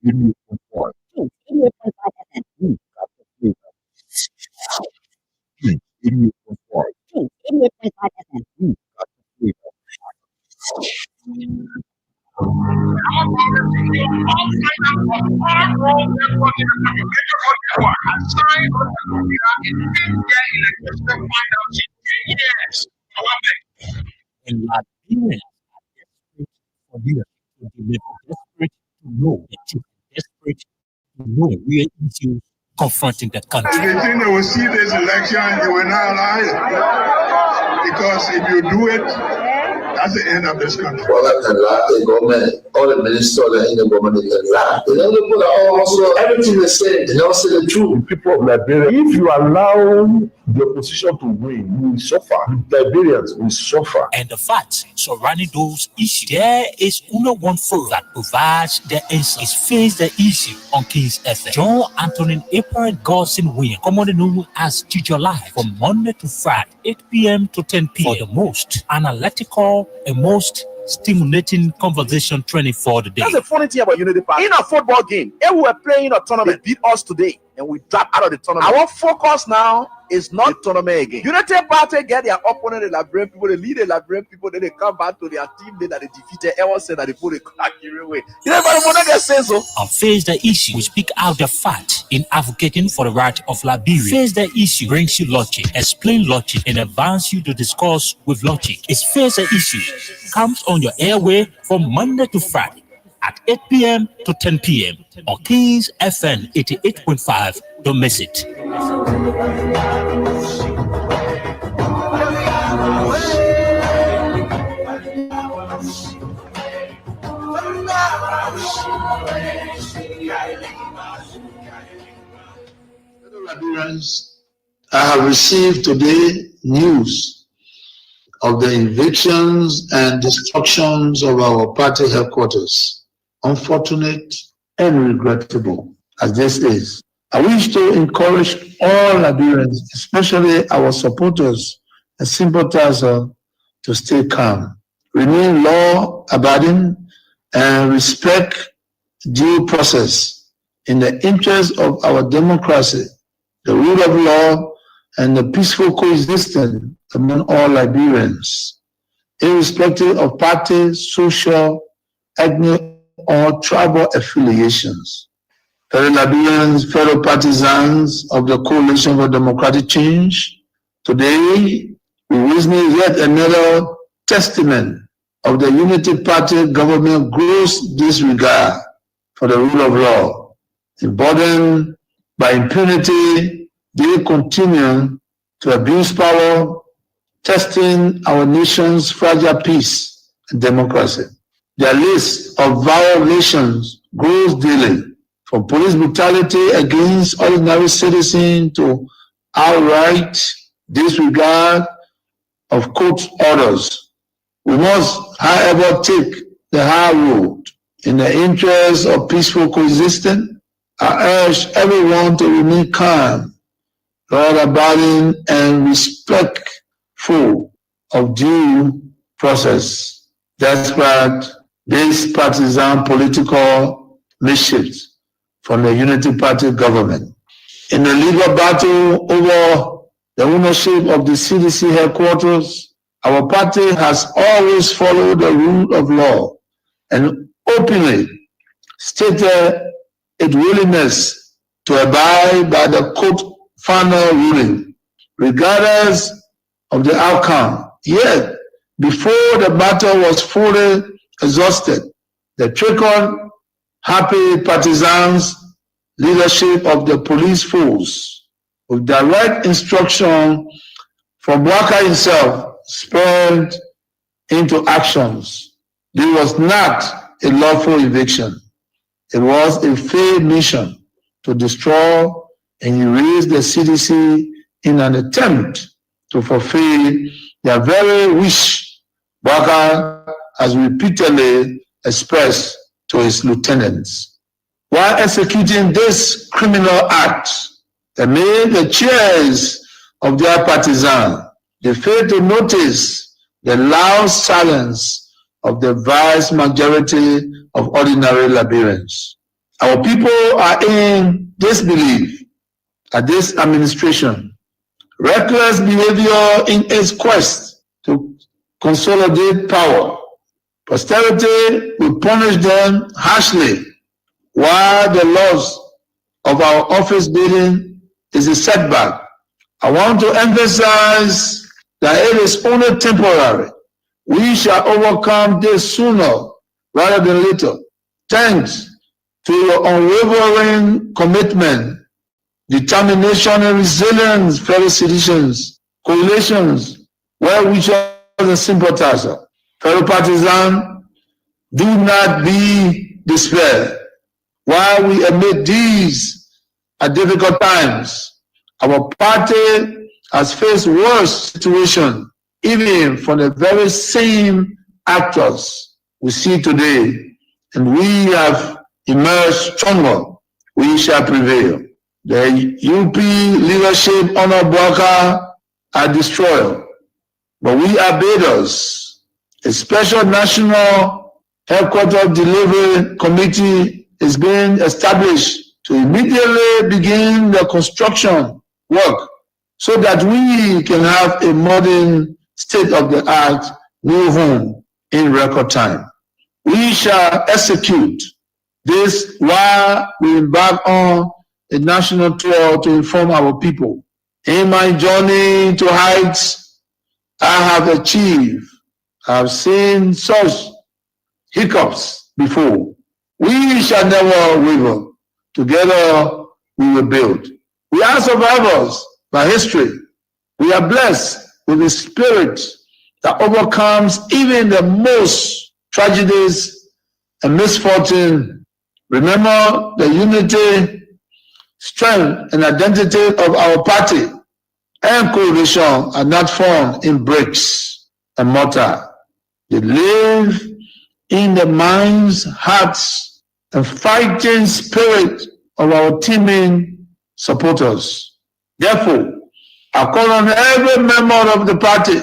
88.4. 88.5 FM. Got the flavor. 88.4. 88.5 FM. Got the flavor. And Liberians are desperate for leaders to deliver, desperate to know the truth, desperate to know real issues confronting the If country. you think they will see this election, you will not allow it. Because if you do it, that's the end of this country. All that can lie, the government, all the ministers in the government, they can lie. They don't put also everything they say, they don't say the truth. People of Liberia, if you allow the opposition to win, you will suffer. Liberians will suffer. And the facts surrounding those issues. There is only one forum that provides the answer. It's Face the Issue on Kings FM. John Anthony April Godson William, commonly known as Teacher Live, from Monday to Friday, 8 p.m. to 10 p.m. for the most analytical and most stimulating conversation training for the day. That's the funny thing about Unity Park. In a football game, if we were playing a tournament, they beat us today, and we drop out of the tournament. Our focus now is not the tournament again. Unity Party get their opponent, the Liberian people, they lead the Liberian people, then they come back to their team, then that they defeated. Everyone said that they put a accurate way. Everybody want to get sense so. On Face the Issue, we speak out the fact in advocating for the right of Liberia. Face the Issue brings you logic, explain logic, and advance you to discuss with logic. It's Face the Issue. Comes on your airway from Monday to Friday at 8 p.m. to 10 p.m. on Kings FM 88.5. Don't miss it. Liberians, I have received today news of the evictions and destructions of our party headquarters. Unfortunate and regrettable as this is. I wish to encourage all Liberians, especially our supporters and sympathizers, to stay calm, remain law-abiding, and respect due process in the interest of our democracy, the rule of law, and the peaceful coexistence among all Liberians, irrespective of party, social, ethnic, or tribal affiliations. Fellow Liberians, fellow partisans of the Coalition for Democratic Change, today we witness yet another testament of the Unity Party government gross disregard for the rule of law. Emboldened by impunity, they continue to abuse power, testing our nation's fragile peace and democracy. Their list of violations grows daily, from police brutality against ordinary citizens to outright disregard of court orders. We must, however, take the high road. In the interest of peaceful coexistence, I urge everyone to remain calm, law-abiding, and respectful of due process, despite this partisan political mischiefs from the Unity Party government. In the legal battle over the ownership of the CDC headquarters, our party has always followed the rule of law and openly stated its willingness to abide by the court final ruling, regardless of the outcome. Yet, before the battle was fully exhausted, the trickled, happy partisans leadership of the police force, with direct instruction from Waka himself, spurred into actions. This was not a lawful eviction. It was a failed mission to destroy and erase the CDC in an attempt to fulfill their very wish Waka has repeatedly expressed to his lieutenants. While executing this criminal act, they made the cheers of their partisans. They failed to notice the loud silence of the vast majority of ordinary Liberians. Our people are in disbelief at this administration. Reckless behavior in its quest to consolidate power. Posterity will punish them harshly, while the loss of our office building is a setback. I want to emphasize that it is only temporary. We shall overcome this sooner rather than later. Thanks to your unwavering commitment, determination, and resilience, fellow citizens, coalitions, well-wishers, and sympathizers. Fellow partisans, do not be despaired. While we admit these are difficult times, our party has faced worse situations, even from the very same actors we see today, and we have emerged stronger. We shall prevail. The UP leadership under Boubacar are destroyed, but we are builders. A special national headquarters delivery committee is being established to immediately begin the construction work so that we can have a modern state-of-the-art new home in record time. We shall execute this while we embark on a national tour to inform our people. In my journey to heights I have achieved, I have seen such hiccups before. We shall never waver. Together we will build. We are survivors by history. We are blessed with a spirit that overcomes even the most tragedies and misfortune. Remember, the unity, strength, and identity of our party and coalition are not found in bricks and mortar. They live in the minds, hearts, and fighting spirit of our teaming supporters. Therefore, I call on every member of the party,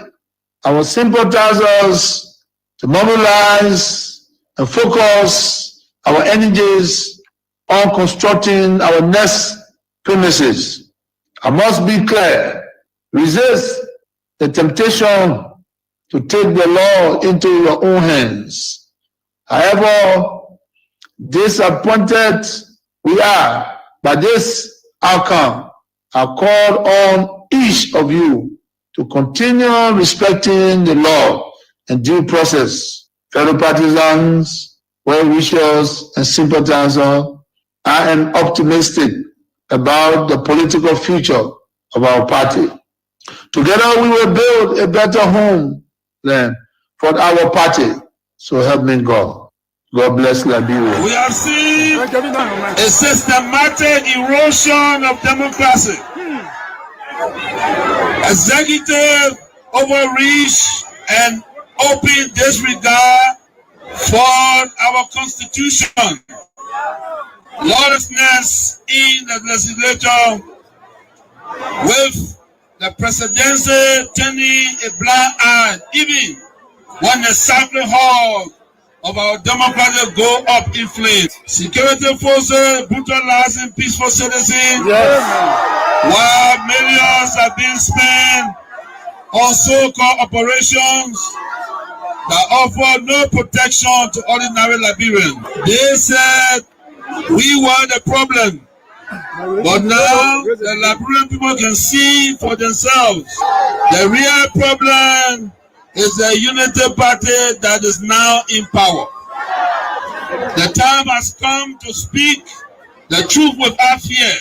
our sympathizers, to mobilize and focus our energies on constructing our next premises. I must be clear, resist the temptation to take the law into your own hands. However disappointed we are by this outcome, I call on each of you to continue respecting the law and due process. Fellow partisans, well-wishers, and sympathizers, I am optimistic about the political future of our party. Together we will build a better home then for our party. So help me God. God bless Liberia. We have seen a systematic erosion of democracy. Executive overreach and open disregard for our constitution. Lawlessness in the legislature, with the presidency turning a blind eye even when the sacred hall of our democracy go up in flames. Security forces brutalizing peaceful citizens, while millions are being spent on so-called operations that offer no protection to ordinary Liberians. They said we were the problem, but now the Liberian people can see for themselves. The real problem is the unity party that is now in power. The time has come to speak the truth without fear.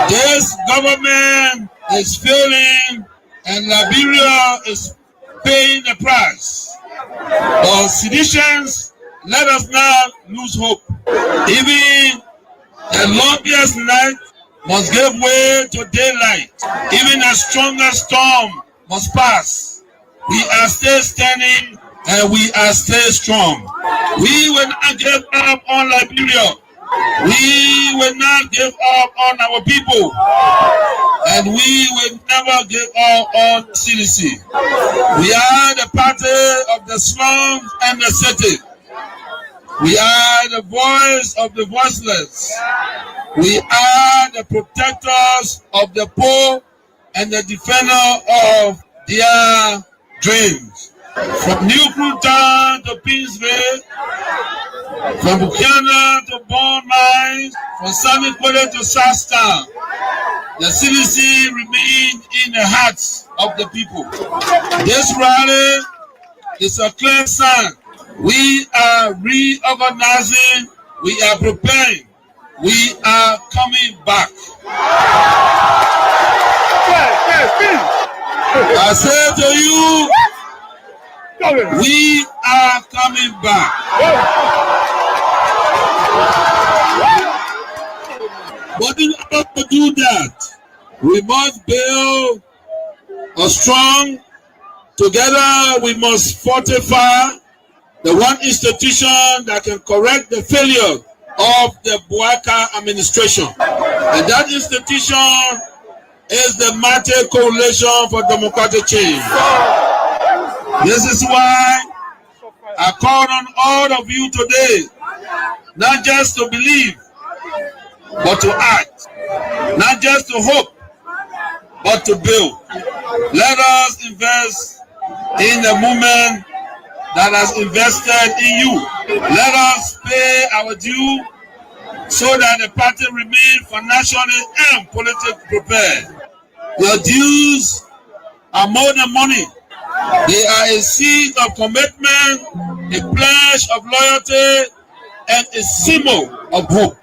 This government is failing and Liberia is paying the price. For seditions, let us not lose hope. Even the longest night must give way to daylight. Even the strongest storm must pass. We are still standing and we are still strong. We will not give up on Liberia. We will not give up on our people. And we will never give up on CDC. We are the party of the slums and the city. We are the voice of the voiceless. We are the protectors of the poor and the defender of their dreams. From New Cruton to Pinsville, from Buchanan to Bond Mines, from Sammy Quarter to Shasta, the CDC remains in the hearts of the people. This rally is a clear sign. We are reorganizing, we are preparing, we are coming back. I say to you, we are coming back. But in order to do that, we must build a strong, together we must fortify the one institution that can correct the failure of the Bouaka administration. And that institution is the Mate Coalition for Democratic Change. This is why I call on all of you today, not just to believe, but to act. Not just to hope, but to build. Let us invest in the movement that has invested in you. Let us pay our due so that the party remains financially and politically prepared. Your dues are more than money. They are a seed of commitment, a pledge of loyalty, and a symbol of hope.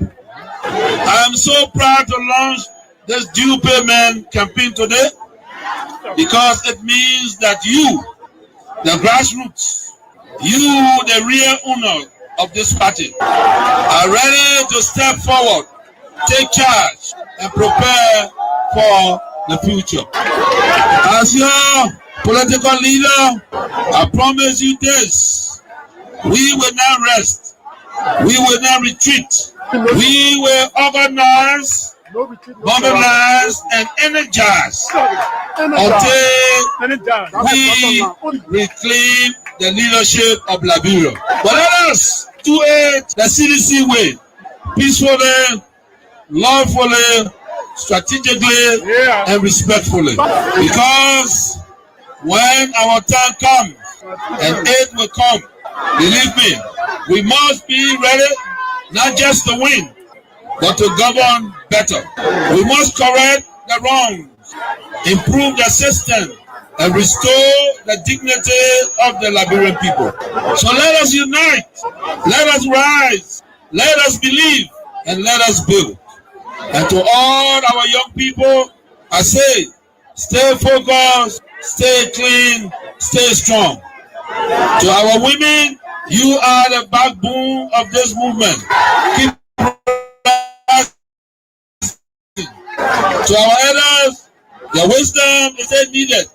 I am so proud to launch this due payment campaign today because it means that you, the grassroots, you, the real owner of this party, are ready to step forward, take charge, and prepare for the future. As your political leader, I promise you this: we will not rest, we will not retreat, we will organize, mobilize, and energize until we reclaim the leadership of Liberia. But let us do it the CDC way, peacefully, lawfully, strategically, and respectfully. Because when our time comes, and aid will come, believe me, we must be ready not just to win, but to govern better. We must correct the wrongs, improve the system, and restore the dignity of the Liberian people. So let us unite, let us rise, let us believe, and let us build. And to all our young people, I say, stay focused, stay clean, stay strong. To our women, you are the backbone of this movement. Keep to our elders, your wisdom is needed.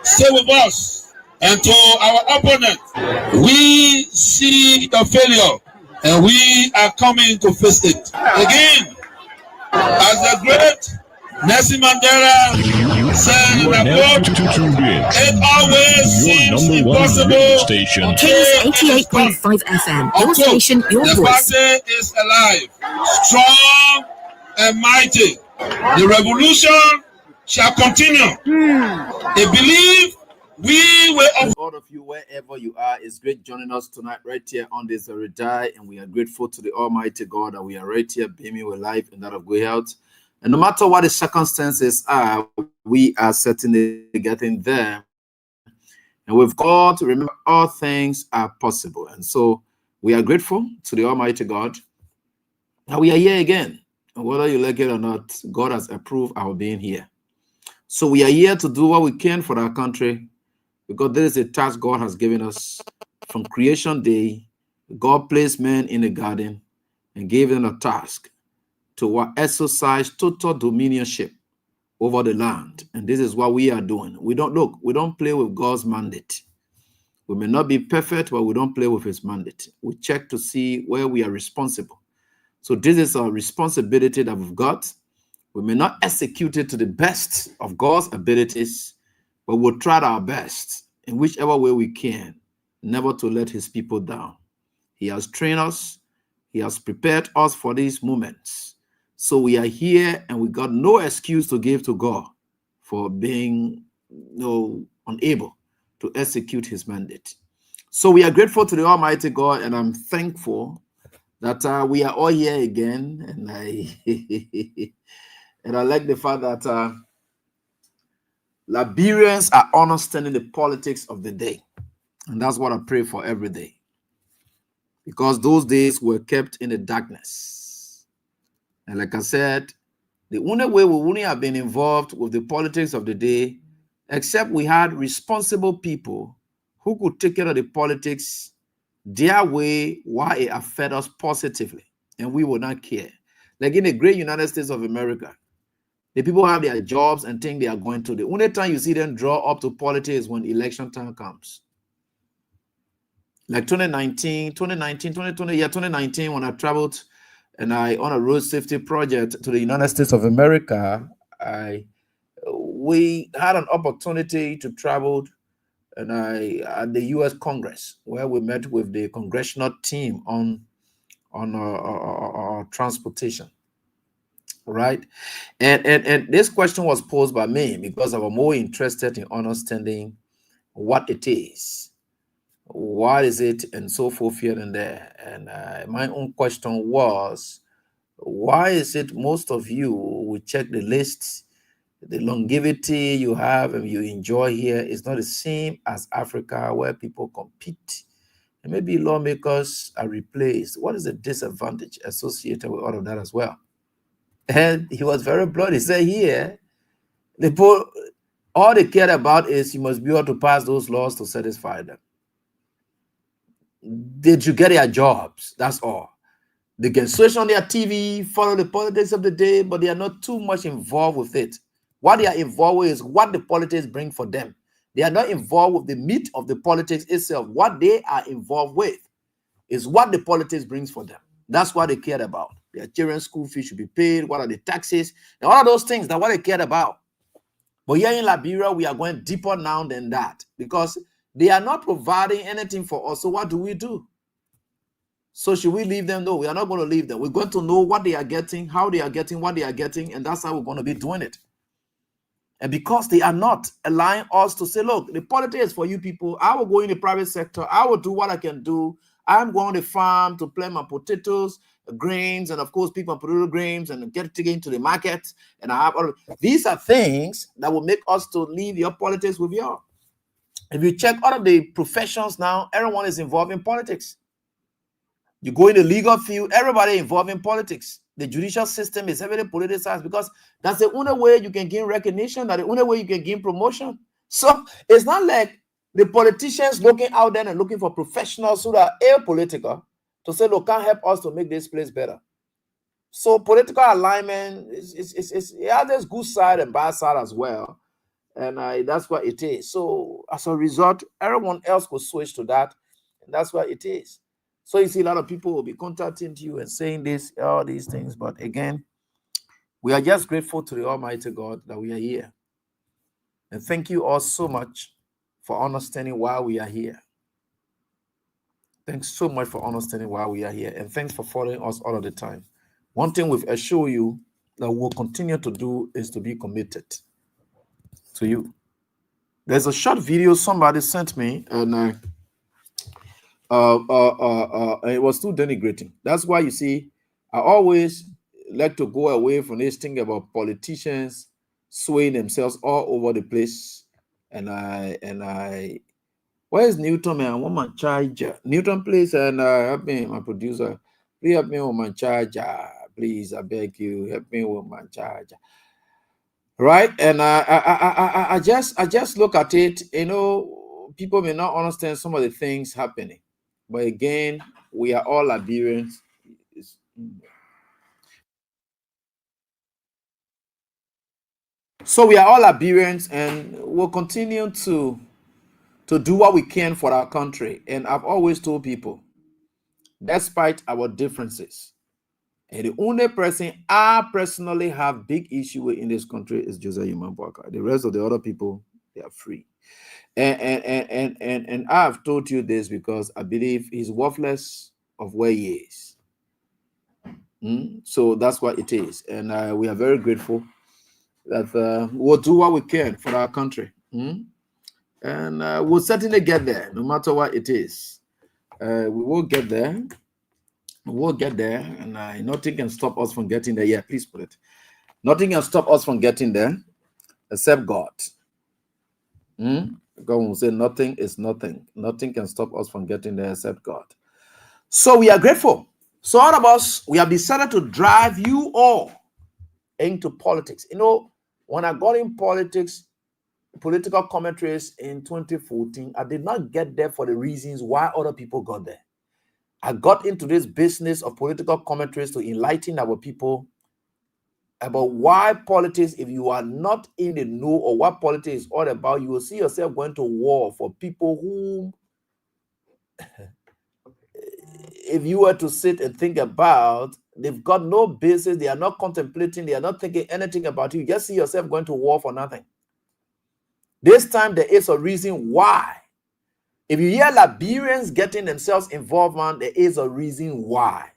Stay with us. And to our opponent, we see the failure and we are coming to face it. Again, as the great Nelson Mandela said in the book, it always seems impossible. Kings 88.5 FM, your station, your the voice. party is alive, strong and mighty. The revolution shall continue. I believe we will. All of you, wherever you are, it's great joining us tonight right here on this very day, and we are grateful to the Almighty God that we are right here beaming with life and that of good health. And no matter what the circumstances are, we are certainly getting there. And with God, remember, all things are possible. And so we are grateful to the Almighty God that we are here again. And whether you like it or not, God has approved our being here. So we are here to do what we can for our country, because there is a task God has given us. From creation day, God placed man in the garden and gave them a task to exercise total dominionship over the land. And this is what we are doing. We don't play with God's mandate. We may not be perfect, but we don't play with his mandate. We check to see where we are responsible. So this is our responsibility that we've got. We may not execute it to the best of God's abilities, but we'll try our best in whichever way we can, never to let his people down. He has trained us. He has prepared us for these moments. So we are here, and we got no excuse to give to God for being unable to execute his mandate. So we are grateful to the Almighty God, and I'm thankful that we are all here again. And I like the fact that Liberians are understanding the politics of the day. And that's what I pray for every day. Because those days were kept in the darkness. And like I said, the only way we wouldn't have been involved with the politics of the day, except we had responsible people who could take care of the politics their way while it affected us positively. And we would not care. Like in the great United States of America, the people have their jobs and think they are going to. The only time you see them draw up to politics is when election time comes. Like 2019, when I traveled and on a road safety project to the United States of America, we had an opportunity to travel at the U.S. Congress, where we met with the congressional team on transportation, right? And this question was posed by me because I was more interested in understanding what it is, what is it, and so forth here and there. And my own question was, why is it most of you will check the list, the longevity you have and you enjoy here is not the same as Africa, where people compete and maybe lawmakers are replaced? What is the disadvantage associated with all of that as well? And he was very blunt. He said here, all they care about is you must be able to pass those laws to satisfy them. Did you get their jobs? That's all. They can switch on their TV, follow the politics of the day, but they are not too much involved with it. What they are involved with is what the politics bring for them. They are not involved with the meat of the politics itself. What they are involved with is what the politics brings for them. That's what they cared about. Their children's school fees should be paid. What are the taxes? And all of those things, that's what they cared about. But here in Liberia, we are going deeper now than that because they are not providing anything for us. So what do we do? So should we leave them? No, we are not going to leave them. We're going to know what they are getting, how they are getting, what they are getting, and that's how we're going to be doing it. And because they are not allowing us to say, look, the politics is for you people. I will go in the private sector. I will do what I can do. I'm going to the farm to plant my potatoes, grains, and of course, pick my potato grains and get it into the market. And I have all of these are things that will make us to leave your politics with y'all. If you check all of the professions now, everyone is involved in politics. You go in the legal field, everybody involved in politics. The judicial system is heavily politicized because that's the only way you can gain recognition, that's the only way you can gain promotion. So it's not like the politicians looking out there and looking for professionals who are apolitical to say, look, can't help us to make this place better. So political alignment it has this good side and bad side as well. And that's what it is. So as a result, everyone else will switch to that. And that's what it is. So you see a lot of people will be contacting you and saying all these things. But again, we are just grateful to the Almighty God that we are here. And thank you all so much for understanding why we are here. Thanks so much for understanding why we are here. And thanks for following us all of the time. One thing we've assured you that we'll continue to do is to be committed to you. There's a short video somebody sent me, and it was too denigrating. That's why you see, I always like to go away from this thing about politicians swaying themselves all over the place. And I where's Newton, man? I want my charger. Newton, please, and help me, my producer. Please help me with my charger. Please, I beg you, help me with my charger. Right? And I just look at it, people may not understand some of the things happening. But again, we are all Liberians. So we are all Liberians, and we'll continue to do what we can for our country. And I've always told people, despite our differences, and the only person I personally have big issue with in this country is Josiah Yuma Boakai. The rest of the other people, they are free. And I've told you this because I believe he's worthless of where he is. So that's what it is. And we are very grateful that we'll do what we can for our country. And we'll certainly get there, no matter what it is. We will get there. We'll get there, and nothing can stop us from getting there. Yeah, please put it. Nothing can stop us from getting there except God. God will say nothing is nothing. Nothing can stop us from getting there except God. So we are grateful. So all of us, we have decided to drive you all into politics. You know, when I got in politics, political commentaries in 2014, I did not get there for the reasons why other people got there. I got into this business of political commentaries to enlighten our people about why politics, if you are not in the know or what politics is all about, you will see yourself going to war for people who, if you were to sit and think about, they've got no basis, they are not contemplating, they are not thinking anything about you. You just see yourself going to war for nothing. This time there is a reason why. If you hear Liberians getting themselves involved, man, there is a reason why.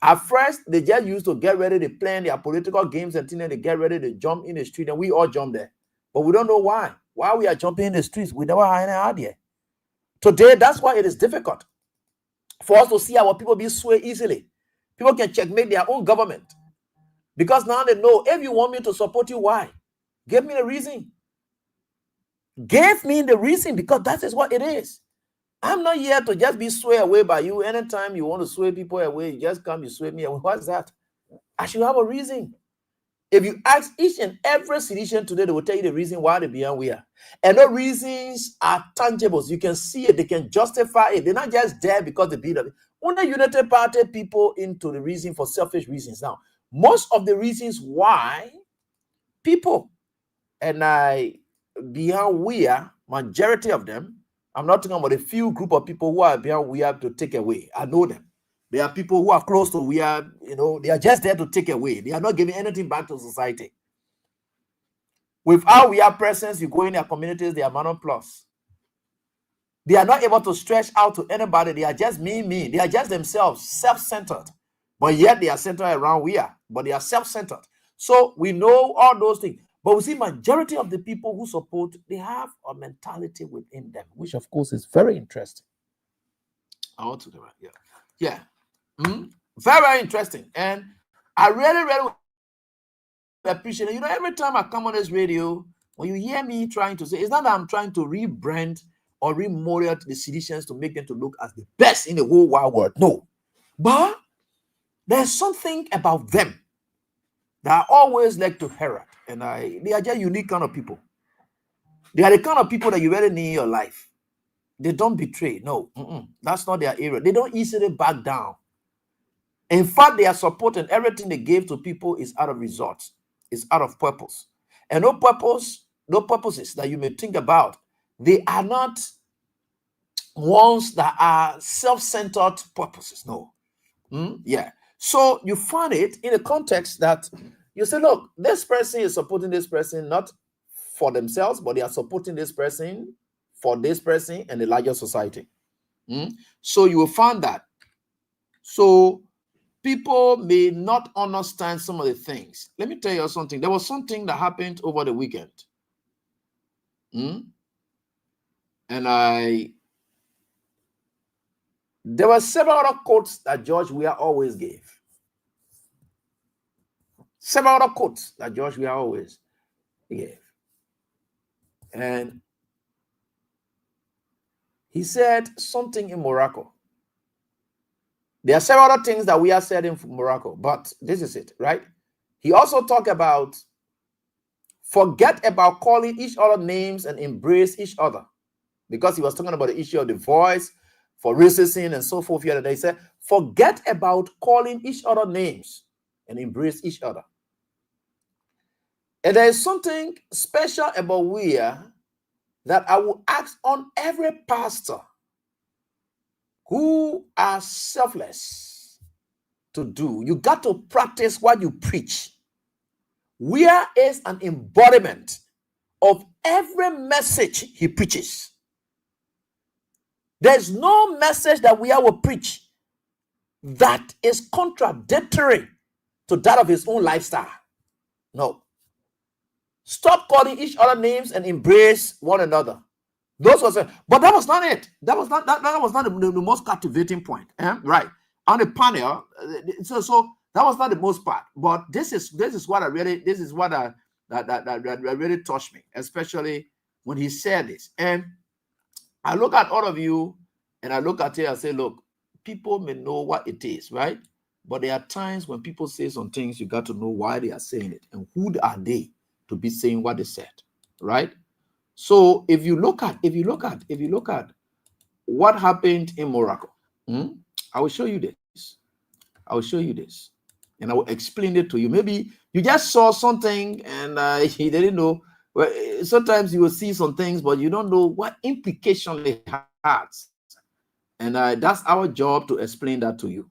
At first, they just used to get ready to play their political games and then they get ready to jump in the street, and we all jump there. But we don't know why. Why we are jumping in the streets, we never had any idea. Today, that's why it is difficult for us to see our people be swayed easily. People can checkmate their own government because now they know, if you want me to support you, why? Give me the reason. Give me the reason, because that is what it is. I'm not here to just be swayed away by you. Anytime you want to sway people away, you just come, you sway me away. What's that? I should have a reason. If you ask each and every citizen today, they will tell you the reason why they beyond we are. And the reasons are tangible. You can see it. They can justify it. They're not just there because they beat up. When the United Party people into the reason for selfish reasons. Now, most of the reasons why people, and beyond we are, majority of them, I'm not talking about a few group of people who are beyond we have to take away. I know them. There are people who are close to we are, they are just there to take away. They are not giving anything back to society. Without we are presence, you go in their communities, they are monoplus. They are not able to stretch out to anybody. They are just me. They are just themselves, self-centered. But yet they are centered around we are. But they are self-centered. So we know all those things. But we see majority of the people who support, they have a mentality within them, which of course is very interesting. I want to do that. Yeah. Very, very interesting. And I really, really appreciate it. Every time I come on this radio, when you hear me trying to say, it's not that I'm trying to rebrand or remodel the citizens to make them to look as the best in the whole wide world. No. But there's something about them that I always like to herald. And they are just unique kind of people. They are the kind of people that you really need in your life. They don't betray. No, that's not their area. They don't easily back down. In fact, their support and everything they gave to people is out of result. It's out of purpose. And no purposes that you may think about. They are not ones that are self-centered purposes. No. Yeah. So you find it in a context that you say, look, this person is supporting this person not for themselves, but they are supporting this person for this person and the larger society. So you will find that. So people may not understand some of the things. Let me tell you something. There was something that happened over the weekend. And there were several other quotes that George Weah always gave. Several other quotes that George Weah always gave. And he said something in Morocco. There are several other things that we are said in Morocco, but this is it, right? He also talked about forget about calling each other names and embrace each other, because he was talking about the issue of the voice for racism and so forth. The other day, he said, forget about calling each other names and embrace each other. And there is something special about Weah that I will ask on every pastor who are selfless to do. You got to practice what you preach. Weah is an embodiment of every message he preaches. There's no message that Weah will preach that is contradictory to that of his own lifestyle. No. Stop calling each other names and embrace one another. Those was, but that was not it. That was not the most captivating point. Right on the panel. So that was not the most part. But this is what really touched me, especially when he said this. And I look at all of you, and I look at it and say, look, people may know what it is, right? But there are times when people say some things, you got to know why they are saying it and who are they to be saying what they said, right? So if you look at what happened in Morocco, I will show you this. I will show you this, and I will explain it to you. Maybe you just saw something and you didn't know. Well, sometimes you will see some things, but you don't know what implication it has, and that's our job to explain that to you.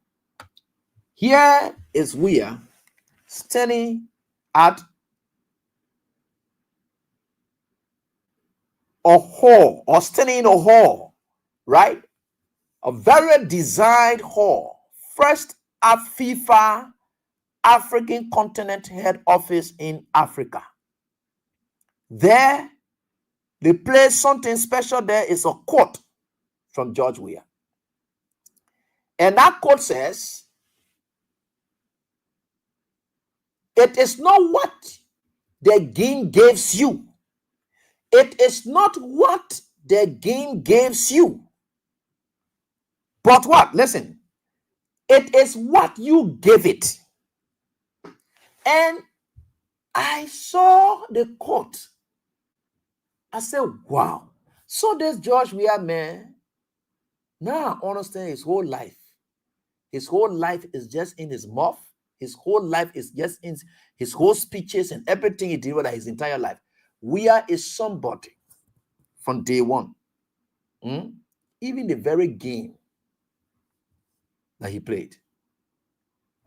Here is Weah standing at a hall, or standing in a hall, right? A very designed hall. First at FIFA African Continent Head Office in Africa. There, they play something special. There is a quote from George Weah. And that quote says, "It is not what the game gives you. It is not what the game gives you. But what? Listen. It is what you give it." And I saw the quote. I said, wow. So this George Weah man, now I understand his whole life. His whole life is just in his mouth. His whole life is just in his whole speeches and everything he did with his entire life. Weah is somebody from day one. Even the very game that he played,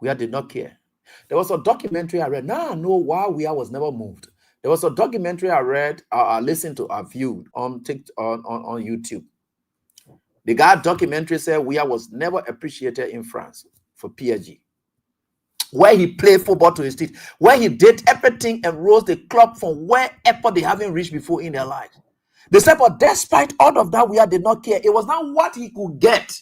Weah did not care. There was a documentary I read. Now I know why Weah was never moved. There was a documentary I read, I listened to, I viewed on YouTube. The guy documentary said Weah was never appreciated in France for PSG, where he played football to his teeth, where he did everything and rose the club from wherever they haven't reached before in their lives. They said, but despite all of that, Weah did not care. It was not what he could get.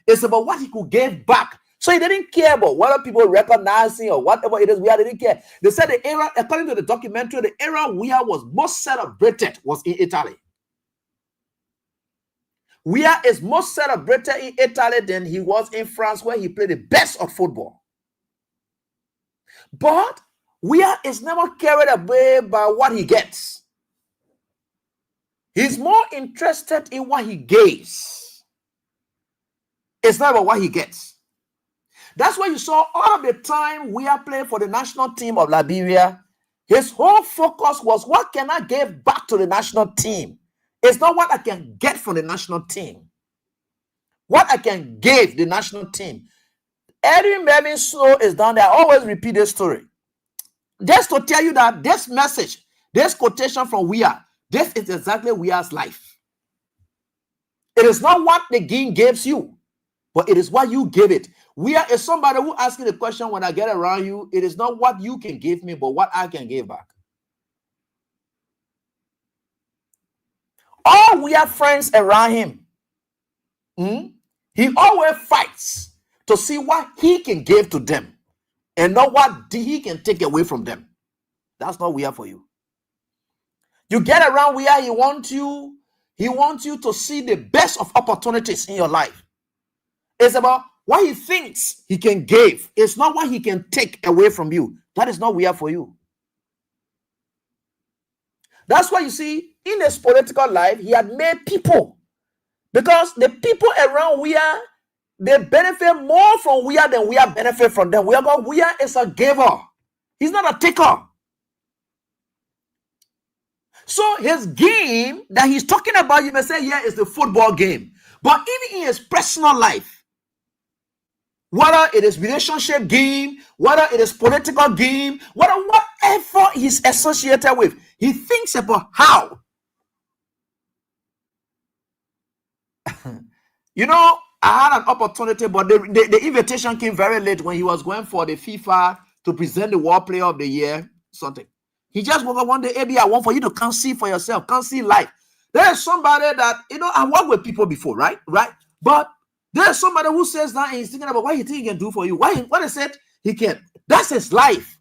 It's about what he could give back. So he didn't care about whether people recognize him or whatever it is. Weah didn't care. They said the era, according to the documentary, the era Weah was most celebrated was in Italy. Weah is most celebrated in Italy than he was in France, where he played the best of football. But Weah is never carried away by what he gets. He's more interested in what he gives. It's not about what he gets. That's why you saw all of the time Weah played for the national team of Liberia. His whole focus was, what can I give back to the national team? It's not what I can get from the national team. What I can give the national team. Eddie Mervyn Snow is down there. I always repeat this story. Just to tell you that this message, this quotation from Weah, this is exactly Weah's life. It is not what the game gives you, but it is what you give it. Weah is somebody who asking the question, when I get around you, it is not what you can give me, but what I can give back. All Weah friends around him, he always fights to see what he can give to them and not what he can take away from them. That's not Weah for you. You get around Weah, he wants you to see the best of opportunities in your life. It's about what he thinks he can give. It's not what he can take away from you. That is not Weah for you. That's why you see, in his political life, he had made people. Because the people around Weah, they benefit more from Weah than Weah benefit from them. Weah is a giver. He's not a taker. So his game that he's talking about, you may say, yeah, is the football game. But even in his personal life, whether it is relationship game, whether it is political game, whatever he's associated with, he thinks about how. You know, I had an opportunity, but the invitation came very late when he was going for the FIFA to present the World Player of the Year, something. He just woke up one day, AB, I want for you to come see for yourself, come see life. There's somebody that, I worked with people before, right? But there's somebody who says that and he's thinking about what he think he can do for you. What he said he can. That's his life.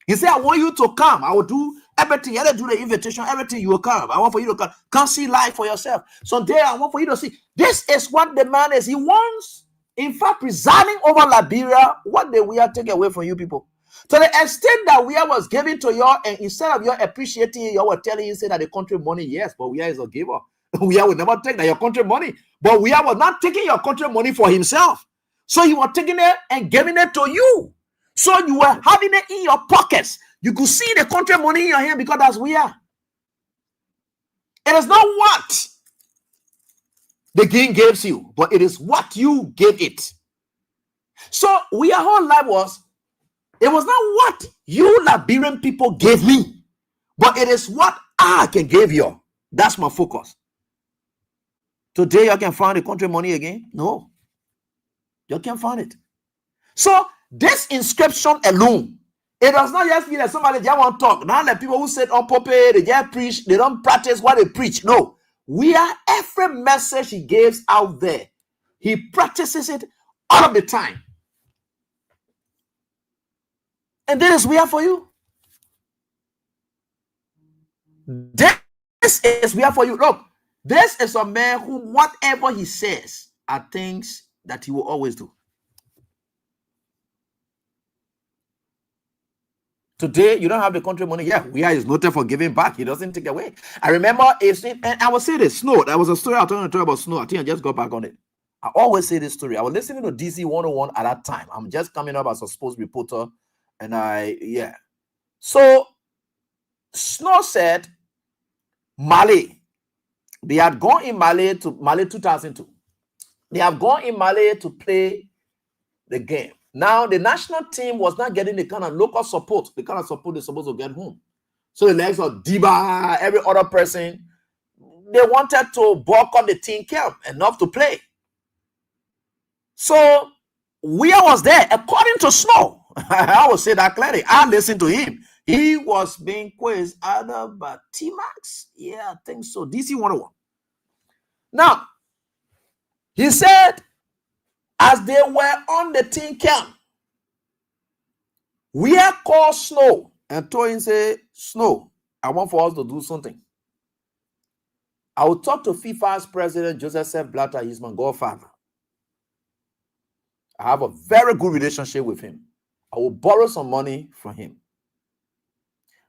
He said, I want you to come. I will do everything. I will do the invitation, everything. You will come. I want for you to come. Come see life for yourself. So there, I want for you to see. This is what the man is. He wants, in fact, presiding over Liberia, what the we are taking away from you people. To the extent that we was given to you, and instead of you appreciating it, you were telling you say that the country money, yes, but we is a giver. We will never take that your country money. But we was not taking your country money for himself. So he was taking it and giving it to you. So you were having it in your pockets. You could see the country money in your hand because that's we are. It is not what the king gives you, but it is what you gave it. So we our whole life was, it was not what you Liberian people gave me, but it is what I can give you. That's my focus. Today you can find the country money again? No. You can't find it. So this inscription alone, it does not just mean that somebody just want to talk. Now the people who said on Pope, they just preach, they don't practice what they preach. No. We are every message he gives out there. He practices it all of the time. And this is we are for you. This is we are for you. Look, this is a man who whatever he says are things that he will always do. Today, you don't have the country money. Yeah, we are is noted for giving back. He doesn't take away. I remember, and I will say this, Snow. There was a story I was talking to about Snow. I think I just got back on it. I always say this story. I was listening to DC 101 at that time. I'm just coming up as a sports reporter. And So, Snow said, Mali. They had gone in Mali 2002. They have gone in Mali to play the game. Now, the national team was not getting the kind of local support, the kind of support they're supposed to get home. So the likes of Diba, every other person, they wanted to boycott the team camp enough to play. So we was there, according to Snow. I will say that clearly. I listened to him. He was being quizzed either by T-Max. Yeah, I think so. DC 101. Now, he said, as they were on the team camp, we are called Snow and told him, say, Snow, I want for us to do something. I will talk to FIFA's president, Joseph Blatter. He's my godfather. I have a very good relationship with him. I will borrow some money from him.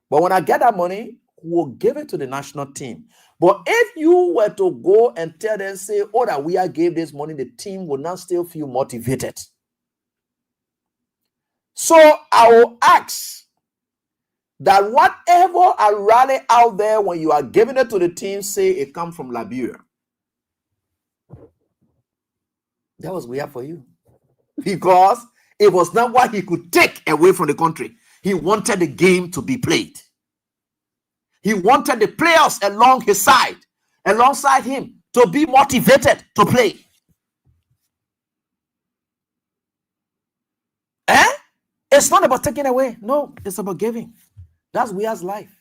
But when I get that money, we'll give it to the national team. But if you were to go and tell them, say, oh, that we are gave this money, the team will not still feel motivated. So I will ask that whatever I rally out there when you are giving it to the team, say it comes from Liberia. That was weird for you. Because it was not what he could take away from the country. He wanted the game to be played. He wanted the players along his side, alongside him, to be motivated to play. It's not about taking away. No, it's about giving. That's Weah's life.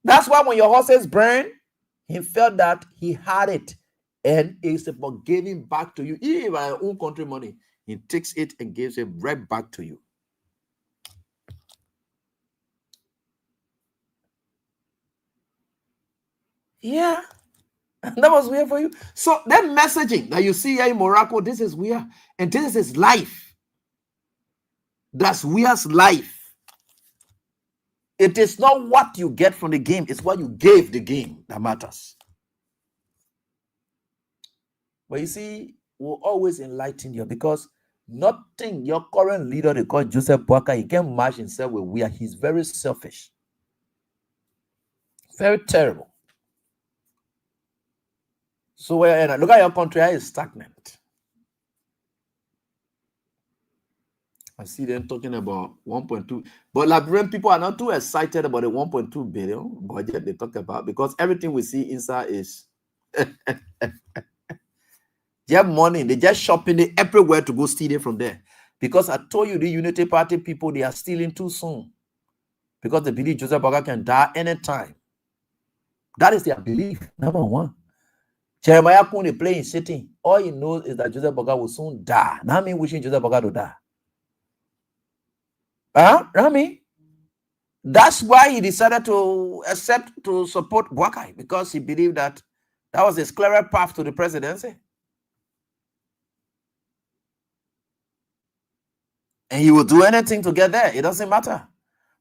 That's why when your horses burn, he felt that he had it. And it's about giving back to you. Even by your own country money, he takes it and gives it right back to you. Yeah, that was weird for you. So that messaging that you see here in Morocco, this is weird. And this is his life. That's Weah's life. It is not what you get from the game, it's what you gave the game that matters. But you see, we'll always enlighten you because nothing, your current leader, they call Joseph Boakai, he can't match himself with Weah. He's very selfish. Very terrible. So look at your country, it's stagnant. I see them talking about 1.2. But Liberian people are not too excited about the 1.2 billion budget they talk about because everything we see inside is They have money. They just shopping it everywhere to go steal it from there. Because I told you, the Unity Party people, they are stealing too soon. Because they believe Joseph Boakai can die anytime. That is their belief, number one. Jeremiah Kune playing sitting. All he knows is that Joseph Boakai will soon die. Now me wishing Joseph Boakai to die. Rami? That's why he decided to accept to support Boakai, because he believed that that was his clearer path to the presidency. And he will do anything to get there. It doesn't matter.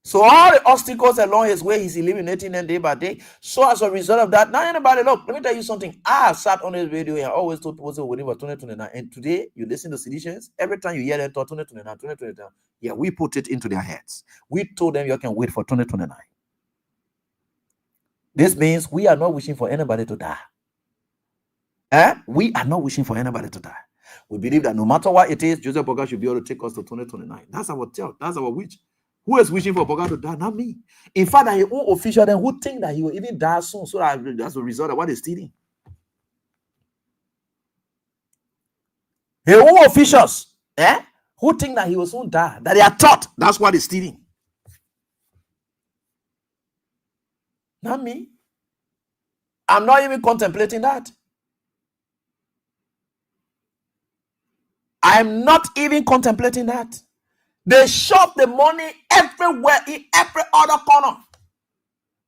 So all the obstacles along his way, he's eliminating them day by day. So as a result of that, now anybody, look, let me tell you something. I sat on this video and I always told people we're waiting for 2029. And today, you listen to seditions, every time you hear them talk 2029, 2029, yeah, we put it into their heads. We told them you can wait for 2029. This means we are not wishing for anybody to die. We are not wishing for anybody to die. We believe that no matter what it is, Joseph Boakai should be able to take us to 2029. That's our tell. That's our wish. Who is wishing for Boakai to die? Not me. In fact, that your own official then who think that he will even die soon, so that that's the result of what he's stealing. Your own officials, who think that he will soon die, that they are taught that's what he's stealing. Not me. I'm not even contemplating that. I'm not even contemplating that. They shop the money everywhere, in every other corner.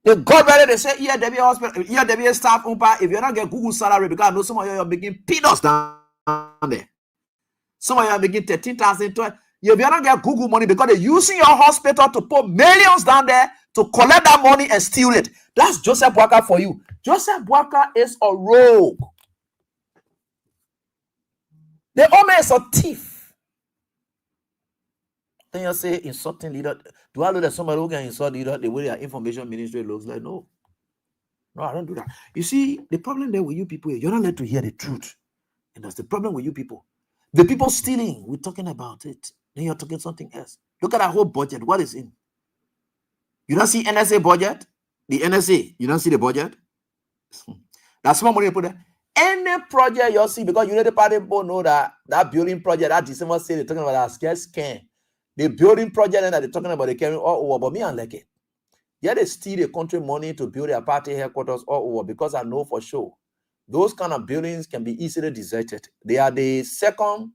They got ready, they say, yeah, there be hospital, yeah, there be a staff, if you're not getting Google salary, because I know some of you are making peanuts down there. Some of you are making 13,000, 12. If you're not getting Google money, because they're using your hospital to put millions down there to collect that money and steal it. That's Joseph Boakai for you. Joseph Boakai is a rogue. The Omer is a thief. Then you say insulting leader. Do I know that somebody who can insult leader the way their information ministry looks like? No. No, I don't do that. You see, the problem there with you people is you're not led to hear the truth. And that's the problem with you people. The people stealing, we're talking about it. Then you're talking something else. Look at that whole budget. What is in? You don't see NSA budget? The NSA, you don't see the budget? That's small money you put there. Any project you see, because you know the party people know that building project, that December say they're talking about that scare scan. The building project that they're talking about, they carry all over, but me and like it. Yeah, they steal the country money to build their party headquarters all over, because I know for sure those kind of buildings can be easily deserted. They are the second,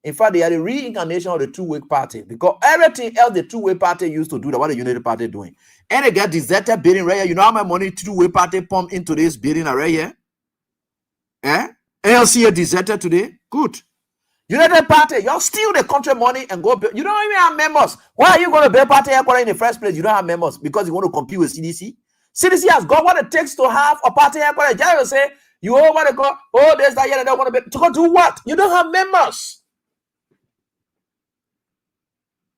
in fact, they are the reincarnation of the two-way party, because everything else the two-way party used to do, that what the United Party doing. And they get deserted building right here. You know how much money two-way party pump into this building right here? ALC deserted today? Good. United Party, y'all steal the country money and go build. You don't even have members. Why are you going to build party headquarters in the first place? You don't have members because you want to compete with CDC. CDC has got what it takes to have a party headquarters. Jerry will say, you all want to go, oh, there's that, yeah, they don't want to be. To go do what? You don't have members.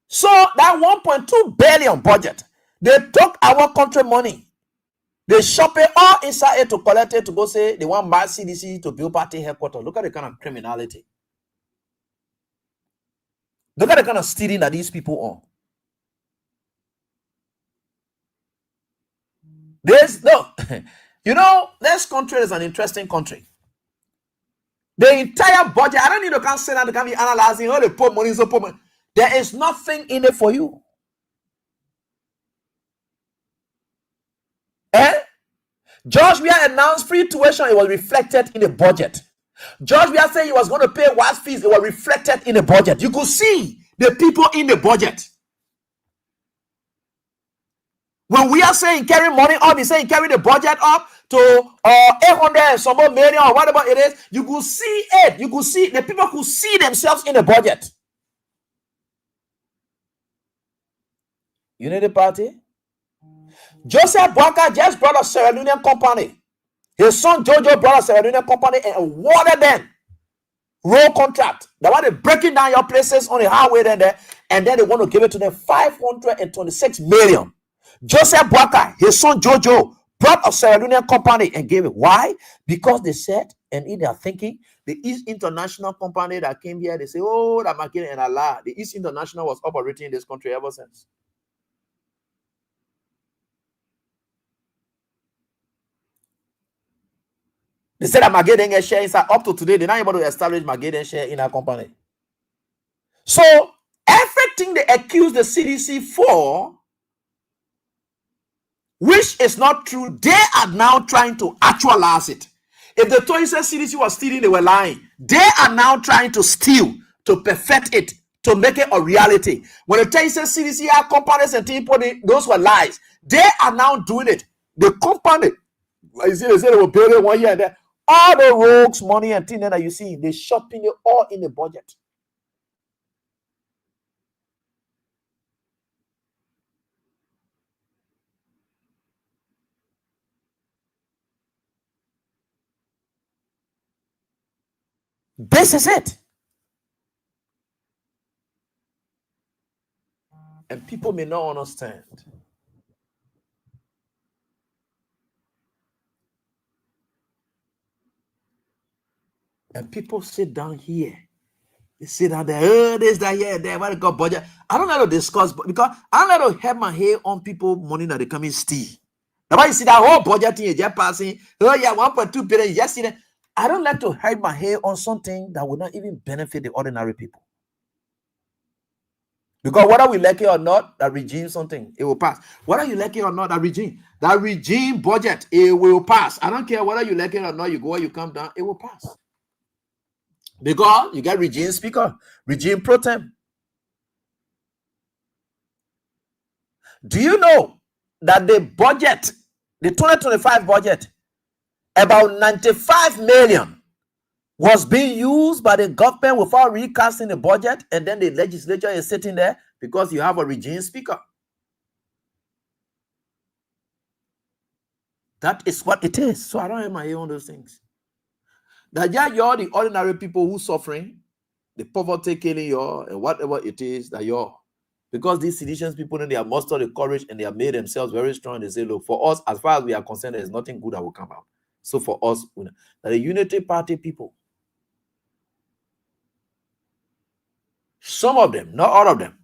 So that 1.2 billion budget, they took our country money. They shop it all inside it to collect it to go say they want my CDC to build party headquarters. Look at the kind of criminality. Look at the kind of stealing that these people are. You know, this country is an interesting country. The entire budget, I don't need to come sit down to come be analyzing all the poor money, so poor money. There is nothing in it for you. George Weah announced free tuition, it was reflected in the budget. George Weah said he was going to pay WASS fees, it was reflected in the budget. You could see the people in the budget. When we are saying carry money up, he's saying carry the budget up to 800 and some more million or whatever it is. You could see it. You could see the people could see themselves in the budget. Unity Party. Joseph Boakai just brought a Sierra Leonean company. His son Jojo brought a Sierra Leonean company and awarded them road contract. They want to breaking down your places on the highway there, and then they want to give it to them 526 million. Joseph Boakai, his son Jojo, brought a Sierra Leonean company and gave it. Why? Because they said, and in their thinking, the East International company that came here, they say, oh, that Makini and Allah. The East International was operating in this country ever since. They said that Maggie didn't get share inside. Up to today, they're not able to establish Maggie didn't share in our company. So everything they accuse the CDC for, which is not true, they are now trying to actualize it. If the told you said CDC was stealing, they were lying. They are now trying to steal, to perfect it, to make it a reality. When the tell you said CDC are companies and people, those were lies. They are now doing it. The company, you see, they said they were building 1 year and there. All the rogues, money and things that you see, they shopping it all in the budget. This is it. And people may not understand. And people sit down here. They sit down there, oh, this, that, here, there, what they got budget. I don't know how to discuss, because I don't know how to have my hair on people money that they come in steal. Now you see that whole budget thing, you just passing, oh yeah, 1.2 billion, you just see that. I don't like to hide my hair on something that will not even benefit the ordinary people. Because whether we like it or not, that regime something, it will pass. Whether you like it or not, that regime budget, it will pass. I don't care whether you like it or not, you go or you come down, it will pass. Because you get regime speaker, regime pro tem. Do you know that the budget, the 2025 budget, about 95 million was being used by the government without recasting the budget, and then the legislature is sitting there because you have a regime speaker. That is what it is. So I don't have my ear on those things. That you're the ordinary people who suffering, the poverty killing you, and whatever it is that you're. Because these seditious people, they have mustered the courage and they have made themselves very strong. They say, look, for us, as far as we are concerned, there's nothing good that will come out. So for us, the Unity Party people, some of them, not all of them,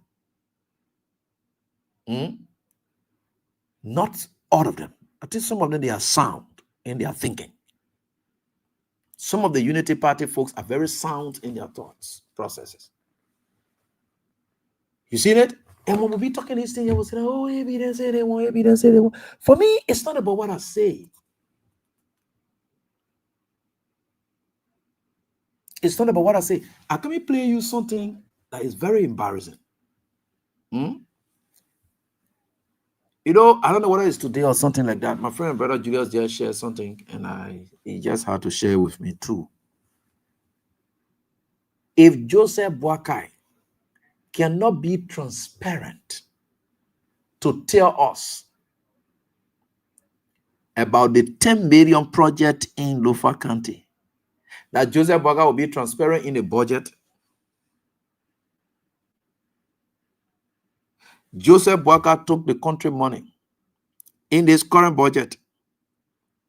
not all of them, I think some of them, they are sound in their thinking. Some of the Unity Party folks are very sound in their thoughts processes. You see that? And when we be talking this thing, I will say, oh, evidence, say they want, evidence, say they want. For me, it's not about what I say. It's not about what I say. I can play you something that is very embarrassing. You know, I don't know whether it's today or something like that. My friend, brother Julius, just shared something, and he just had to share with me too. If Joseph Boakai cannot be transparent to tell us about the 10 million project in Lofa County, that Joseph Boakai will be transparent in the budget. Joseph Boakai took the country money in this current budget.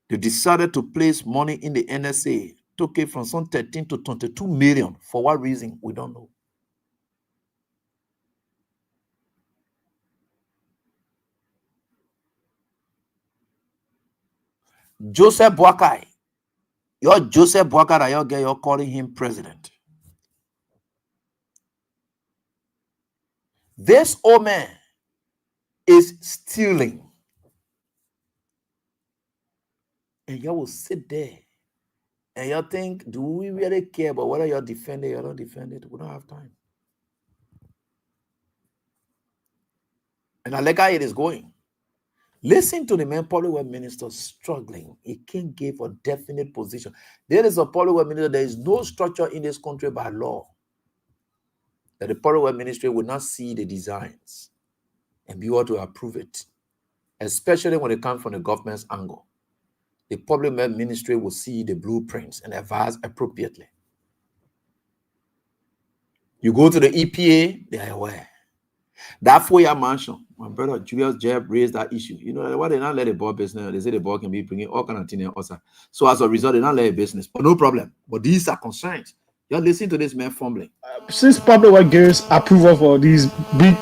They decided to place money in the NSA, took it from some 13 to 22 million. For what reason? We don't know. Joseph Boakai, your Joseph Boakai that you're calling him president. This old man is stealing. And you will sit there and you think, do we really care about whether you're defending or not defending? We don't have time. And I like how it is going. Listen to the man, public work minister, struggling. He can't give a definite position. There is a public work minister. There is no structure in this country by law that the public work ministry will not see the designs and be able to approve it, especially when it comes from the government's angle. The public work ministry will see the blueprints and advise appropriately. You go to the EPA, they are aware. That 4-year mansion, my brother Julius Jeb raised that issue. You know why they not let the board business? They say the board can be bringing all kind of things also. So as a result, they not let it business. But no problem. But these are concerns. You're listening to this man fumbling. Since public work gives approval for these big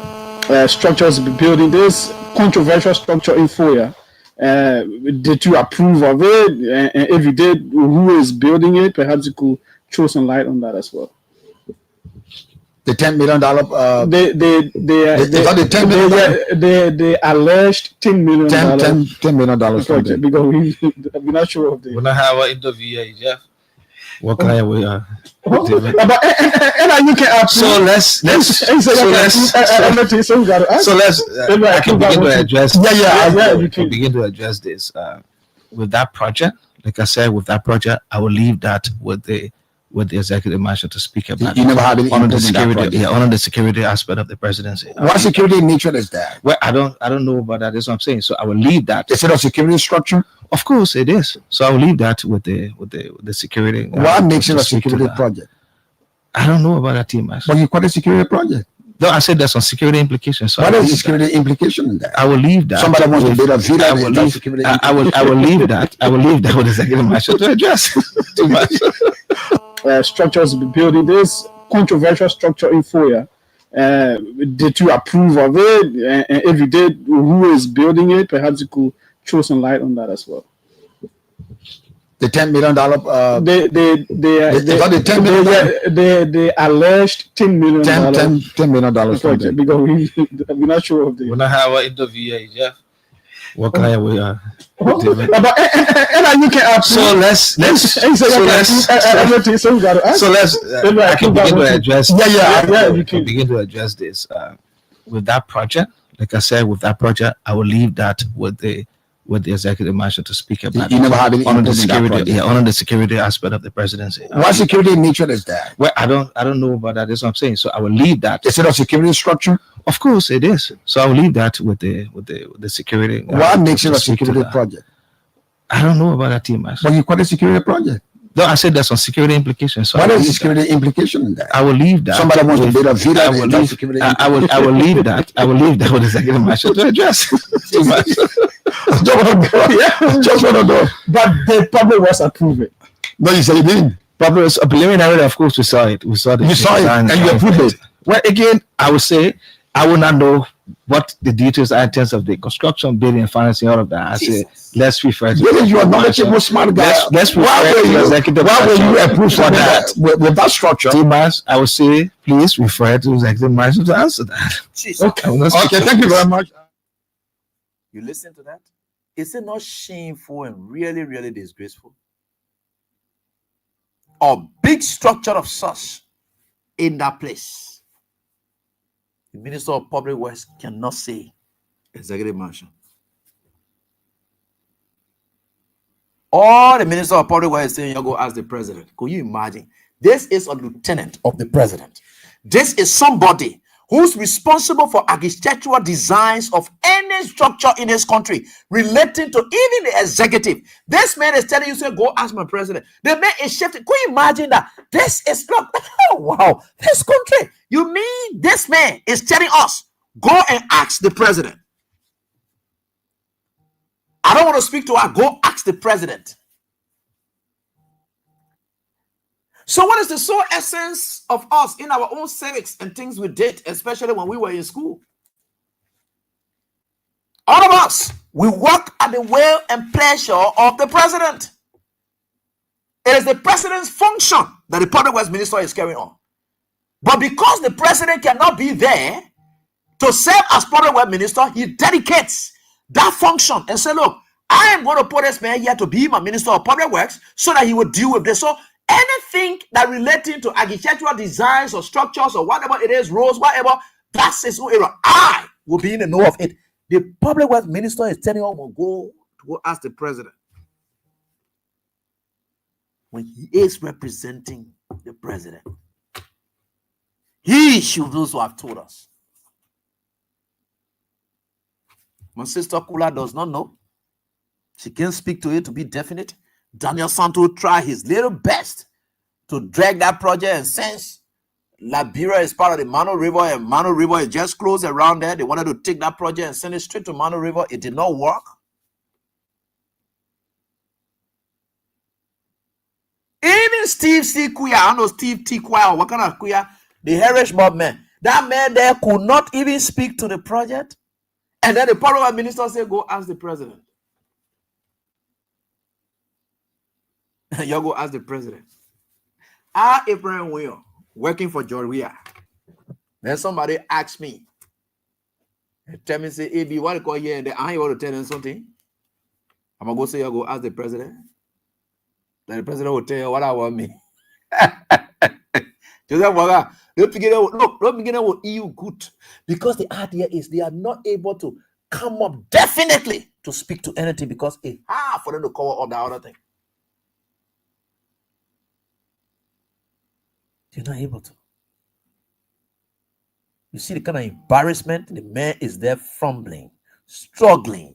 structures building, this controversial structure in Foya, Did you approve of it? And if you did, who is building it? Perhaps you could throw some light on that as well. The $10 million. They alleged $10 million. $10 million project, because we're not sure of the. When I have an interview here, Jeff, what kind we are? And you can approve. So let's I can begin to address. You can begin to address this with that project. Like I said, with that project, I will leave that with the executive marshal to speak about. You never had any on the security, on the security aspect of the presidency. What security nature is that? Well, I don't know about that. That's what I'm saying. So I will leave that. Is it a security structure? Of course, it is. So I will leave that with the security. What makes it a security project? I don't know about that, team. But you call it a security project. No, I said there's some security implications. So what is the security implication in that? I will leave that. Somebody wants to build a villa. I will leave that. I will leave that with the executive marshal to address. Structures building this controversial structure in Foya. Did you approve of it? And if you did, who is building it? Perhaps you could throw some light on that as well. The $10 million. They alleged $10 million. $10 million project, because we're not sure of the. When I have an interview here, Jeff, what kind we are? And you can approve. I can begin to address. You can begin to address this with that project. Like I said, with that project, I will leave that with the executive marshal to speak about. You never had any on the security, on the security aspect of the presidency. What security nature is that? Well, I don't know about that. That's what I'm saying. So I will leave that. Is it a security structure? Of course, it is. So I will leave that with the security. What makes it a security project? I don't know about that, team. But you call it a security project. No, I said there's some security implications. So what is the security implication in that? I will leave that. Somebody wants to build a villa. I will leave that. I will leave that with the executive marshal to address. Just want to go. But the public was approving. No, you said you didn't. Public was preliminary. Of course, we saw it. You saw it, and you approved it. Well, again, I would say I will not know what the details are in terms of the construction, building, and financing, all of that. I say let's refer to. You are knowledgeable, smart guy. Let's refer to the executive. Why will you approve for that with that structure? I would say please refer to the executive marshal to answer that. Okay, thank you very much. You listen to that? Is it not shameful and really, really disgraceful? A big structure of such in that place. The Minister of Public Works cannot say executive marshal. All the Minister of Public Works is saying, you go ask the president. Could you imagine? This is a lieutenant of the president. This is somebody who's responsible for architectural designs of any structure in this country relating to even the executive. This man is telling you, say, go ask my president. The man is shifting. Can you imagine that? This is not, oh, wow, this country. You mean this man is telling us, go and ask the president. I don't want to speak to her. Go ask the president. So what is the sole essence of us in our own civics and things we did, especially when we were in school? All of us, we work at the will and pleasure of the president. It is the president's function that the public works minister is carrying on. But because the president cannot be there to serve as public works minister, he dedicates that function and say, look, I am going to put this man here to be my minister of public works so that he will deal with this. So anything that relating to architectural designs or structures or whatever it is, roads, whatever, that's his own area. I will be in the know of it. The public works minister is telling him to go ask the president. When he is representing the president, he should also have told us. My sister Kula does not know. She can't speak to it to be definite. Daniel Santo tried his little best to drag that project, and since Liberia is part of the Mano River and Mano River is just close around there, they wanted to take that project and send it straight to Mano River. It did not work. Even Steve C. Kuya, I don't know Steve T. Kuya or what kind of Kuya, the Heritage Mob man, that man there could not even speak to the project. And then the public minister said, go ask the president. You go ask the president. Abraham Will working for Joria. Then somebody asked me, tell me, say, AB, what you call here? And I want to tell them something. I'm gonna go say, you go ask the president. Then the president will tell you what I want me. Joseph Boakai, don't begin with EU good, because the idea is they are not able to come up definitely to speak to anything because it's hard for them to cover all the other thing. They're not able to. You see the kind of embarrassment the man is there, fumbling, struggling.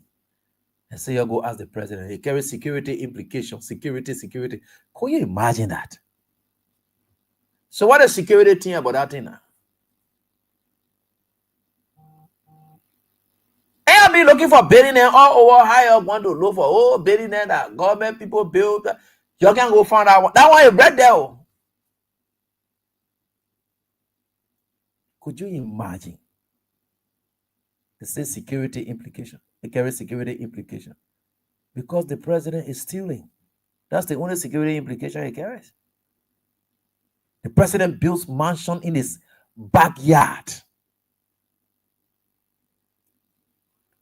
And so you go ask the president, he carries security implications, security. Can you imagine that? So what is security thing about that thing now? I've been looking for billionaire all over high up, want to look for billionaire that government people build. You can go find that one. That one is right there. Could you imagine? They say security implication. They carry security implication. Because the president is stealing. That's the only security implication he carries. The president builds mansion in his backyard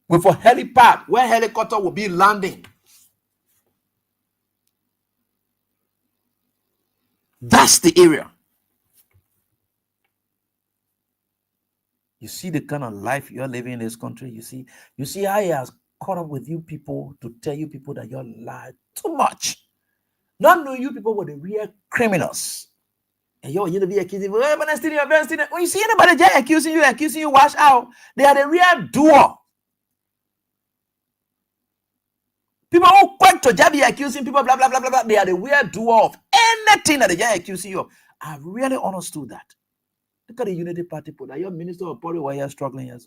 with a helipad where helicopter will be landing. That's the area. You see the kind of life you're living in this country. You see how he has caught up with you people to tell you people that you're lying too much. Not knowing you people were the real criminals. And you're going to be accusing people. When you see anybody accusing you, watch out. They are the real doer. People who quick to be accusing people, blah, blah, blah, blah, blah. They are the real doer of anything that they are accusing you of. I've really understood that. Look at the Unity Party people. That your minister of police why you're struggling here.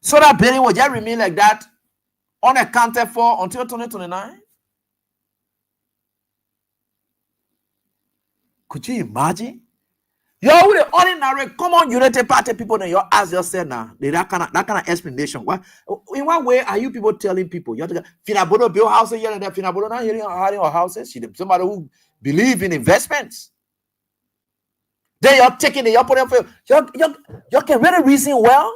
So that building will just remain like that, unaccounted for until 2029. Could you imagine? You're with the ordinary common Unity Party people, then you ask yourself now, that kind of explanation. In what way are you people telling people? You have to Finabodo build houses here and there. Finabodo not hearing our houses. Somebody who believe in investments. Then you're taking the opponent for you can really reason well.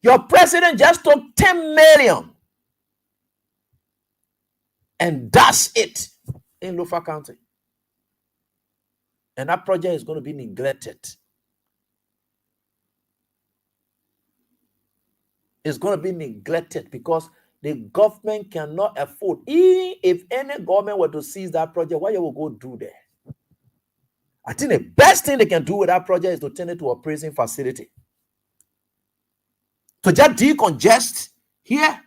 Your president just took 10 million. And that's it in Lofa County. And that project is going to be neglected. It's going to be neglected because the government cannot afford. Even if any government were to seize that project, what you will go do there? I think the best thing they can do with that project is to turn it to a prison facility. To just decongest here.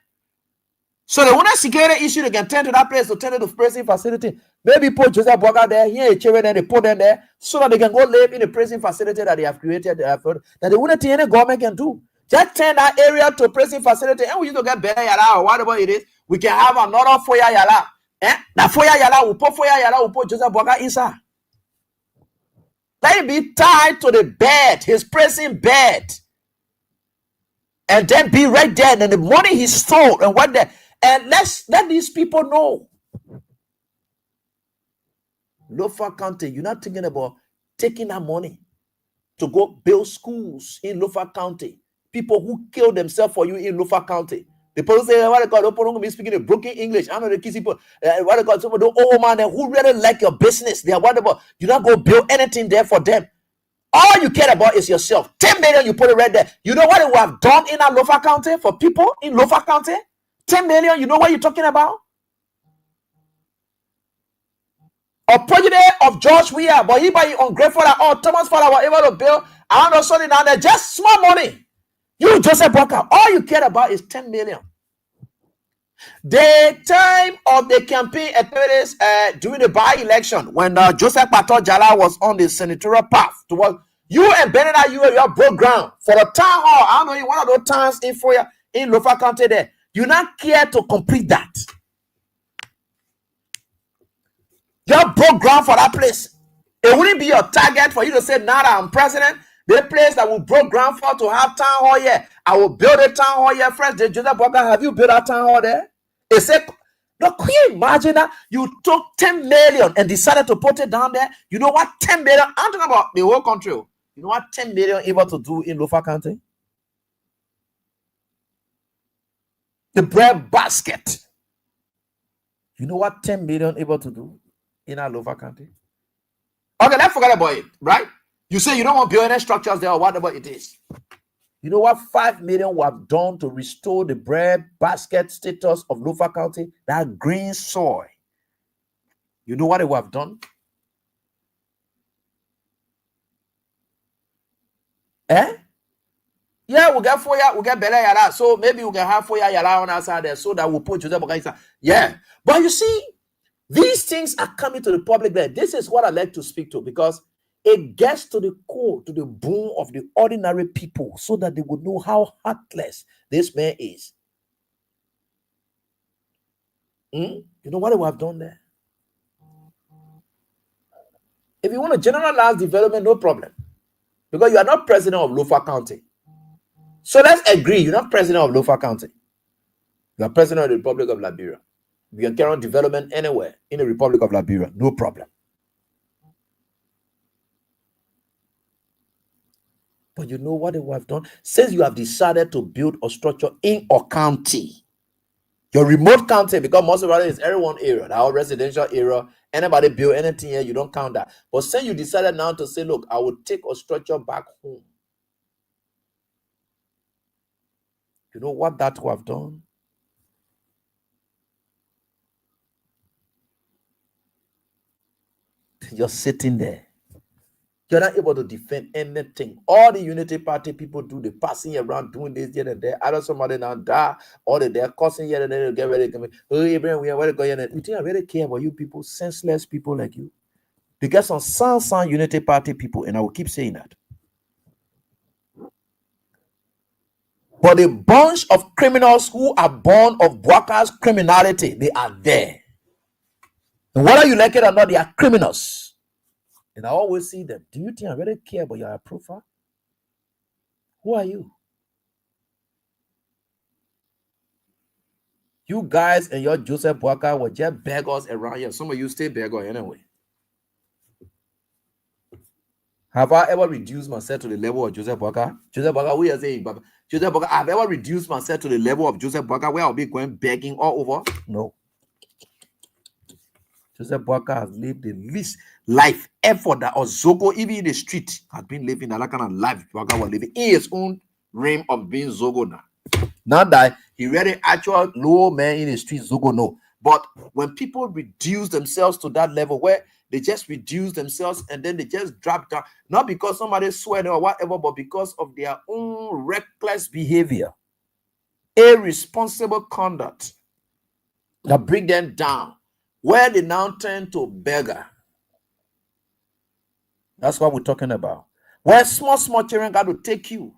So the one security issue, they can turn to that place to turn it to prison facility. Maybe put Joseph Boakai there, here, children, and they put them there so that they can go live in the prison facility that they have created. That the only thing any government can do. Just turn that area to a prison facility, and we need to get better yala or whatever it is. We can have another foya yala. That foya yala, we put Joseph Boakai inside. Let him be tied to the bed, his prison bed. And then be right there. And the money he stole and what there. And let these people know. Lofa County, you're not thinking about taking that money to go build schools in Lofa County. People who kill themselves for you in Lofa County. The people say, what they call, don't be speaking in broken English. I know the kids people, what they call, some of the old man who really like your business. They are whatever. You not go build anything there for them. All you care about is yourself. 10 million, you put it right there. You know what we have done in our Lofa County for people in Lofa County? 10 million, you know what you're talking about? A project of George Weah, but he by ungrateful that Thomas Father were able to build around something down there, just small money. You, Joseph Boakai, all you care about is 10 million. The time of the campaign activities during the by-election, when Joseph Pato Jala was on the senatorial path towards you and Benedict, you broke ground for the town hall. I don't know, in one of those towns in Lofa County there. You not care to complete that. You broke ground for that place. It wouldn't be your target for you to say, now that I'm president, The place that will broke ground for to have town hall here. I will build a town hall here. Friends, Joseph Boakai, have you built a town hall there? They said, look, can you imagine that you took 10 million and decided to put it down there? You know what 10 million? I'm talking about the whole country. You know what 10 million able to do in Lofa County? The bread basket. You know what 10 million able to do in our Lofa County? Okay, let's forget about it, right? You say you don't want building structures there or whatever it is. You know what 5 million we have done to restore the bread basket status of Lofa County? That green soil. You know what we have done? Yeah, we'll get 4 years, we'll get better yara. So maybe we can have 4 years yara on our side there so that we'll put Joseph Boakai inside. Yeah. But you see, these things are coming to the public there. This is what I like to speak to because it gets to the core, to the bone of the ordinary people so that they would know how heartless this man is. You know what we have done there? If you want to generalize development, no problem. Because you are not president of Lofa County. So let's agree, you're not president of Lofa County. You are president of the Republic of Liberia. You can carry on development anywhere in the Republic of Liberia, no problem. But you know what they have done? Since you have decided to build a structure in a county, your remote county, because most of it is everyone area, our residential area, anybody build anything here, you don't count that. But since you decided now to say, look, I will take a structure back home. You know what that would have done? You're sitting there. You're not able to defend anything. All the Unity Party people do, they passing around doing this here and there. Either somebody now die, or they're cussing here and there to get ready to come in. Oh, Abraham, we are ready to go here. You think I really care about you people, senseless people like you? You get some sound Unity Party people, and I will keep saying that. But a bunch of criminals who are born of Boakai's criminality, they are there. And whether you like it or not, they are criminals. And I always see them. Do you think I really care about your profile? Who are you? You guys and your Joseph Boakai were just beggars around here. Some of you stay beggar anyway. Have I ever reduced myself to the level of Joseph Boakai? Joseph Boakai, we are saying, Baba. Joseph Boakai, I've ever reduced myself to the level of Joseph Boakai where I'll be going begging all over? No. Joseph Boakai has lived the least life ever that Zogo, even in the street, had been living that kind of life Boakai was living in his own realm of being Zogo now. Not that he really actual low man in the street, Zogo, no. But when people reduce themselves to that level where they just reduce themselves and then they just drop down, not because somebody swear or whatever, but because of their own reckless behavior, irresponsible conduct that bring them down, where they now turn to beggar. That's what we're talking about. Where small children got to take you.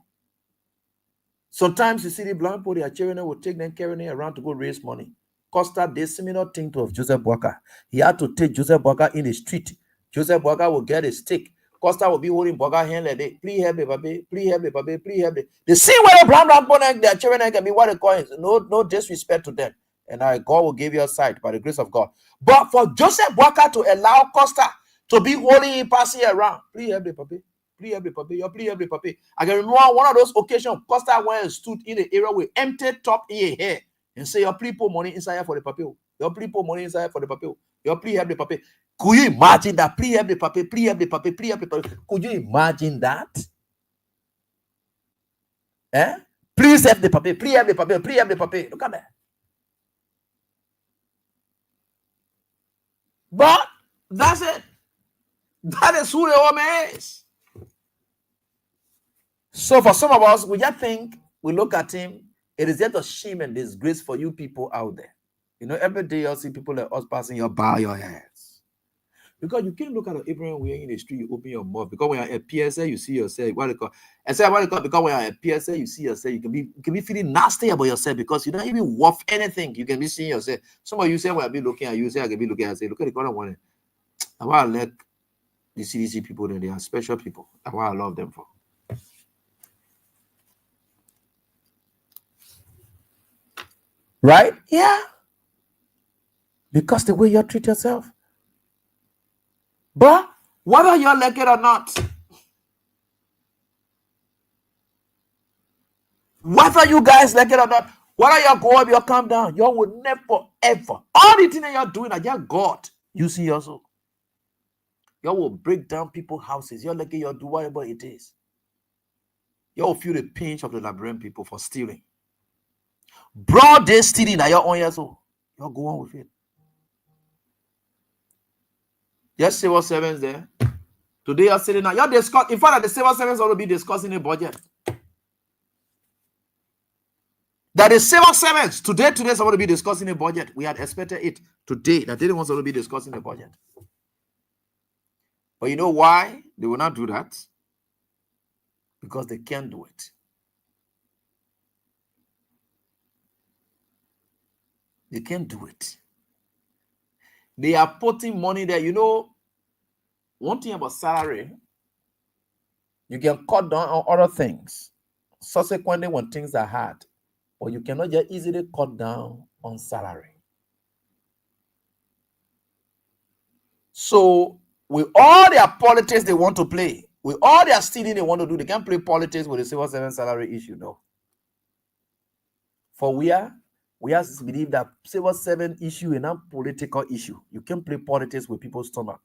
Sometimes you see the blind people, their children will take them carrying them around to go raise money. Costa did similar thing to Joseph Boakai. He had to take Joseph Boakai in the street. Joseph Boakai will get a stick. Costa will be holding Boakai hand like that. Please help me, baby. Please help me, baby. Please help me. They see where the blind people, their children can be what they call it. No disrespect to them. And God will give you a sight by the grace of God. But for Joseph Boakai to allow Costa to be holding him, passing around, please help me, papi. Please help me, papi. Please help me, papi. I can remember one of those occasions, Costa went and stood in the area with empty top in your hair and say, "Your please put money inside here for the papi. Your please put money inside here for the papi. Your please help the papi." Could you imagine that? Please help the papi. Please help the papi. Please help the papi. Could you imagine that? Please help the papi. Please help the papi. Please help the papi. Look at that. But that's it. That is who the woman is. So for some of us, we just think, we look at him, it is just a shame and disgrace for you people out there. You know, every day you'll see people like us passing, you bow your heads. Because you can't look at Abraham when you're in the street, you open your mouth. Because when you're at PSA, you see yourself. What they call? And say what they call? Because when you're at PSA, you see yourself. You can be feeling nasty about yourself because you're not even worth anything. You can be seeing yourself. Some of you say, when I be looking at you, say I can be looking at say, look at the corner one. I want to let the CDC people, they are special people. That's what I love them for. Right? Yeah. Because the way you treat yourself. But whether you like it or not, whether you guys like it or not, whether you go up, you come down, you will never ever. All the things that you're doing are just God. You see also. You will break down people's houses. You're lucky you'll do whatever it is. You will feel the pinch of the Liberian people for stealing. Broad day stealing at your own years old. You'll go on with it. Yes, civil servants there. Today you're sitting now. You're discussing. In fact, the civil servants will be discussing the budget. That the civil servants today someone will be discussing the budget. We had expected it today. That they didn't want to be discussing the budget. But you know why they will not do that? Because they can't do it. They can't do it. They are putting money there. You know, one thing about salary, you can cut down on other things. Subsequently, when things are hard, but you cannot just easily cut down on salary. So, with all their politics they want to play, with all their stealing they want to do, they can't play politics with the civil servant salary issue, no. For we have to believe that civil servant issue is not political issue. You can't play politics with people's stomach.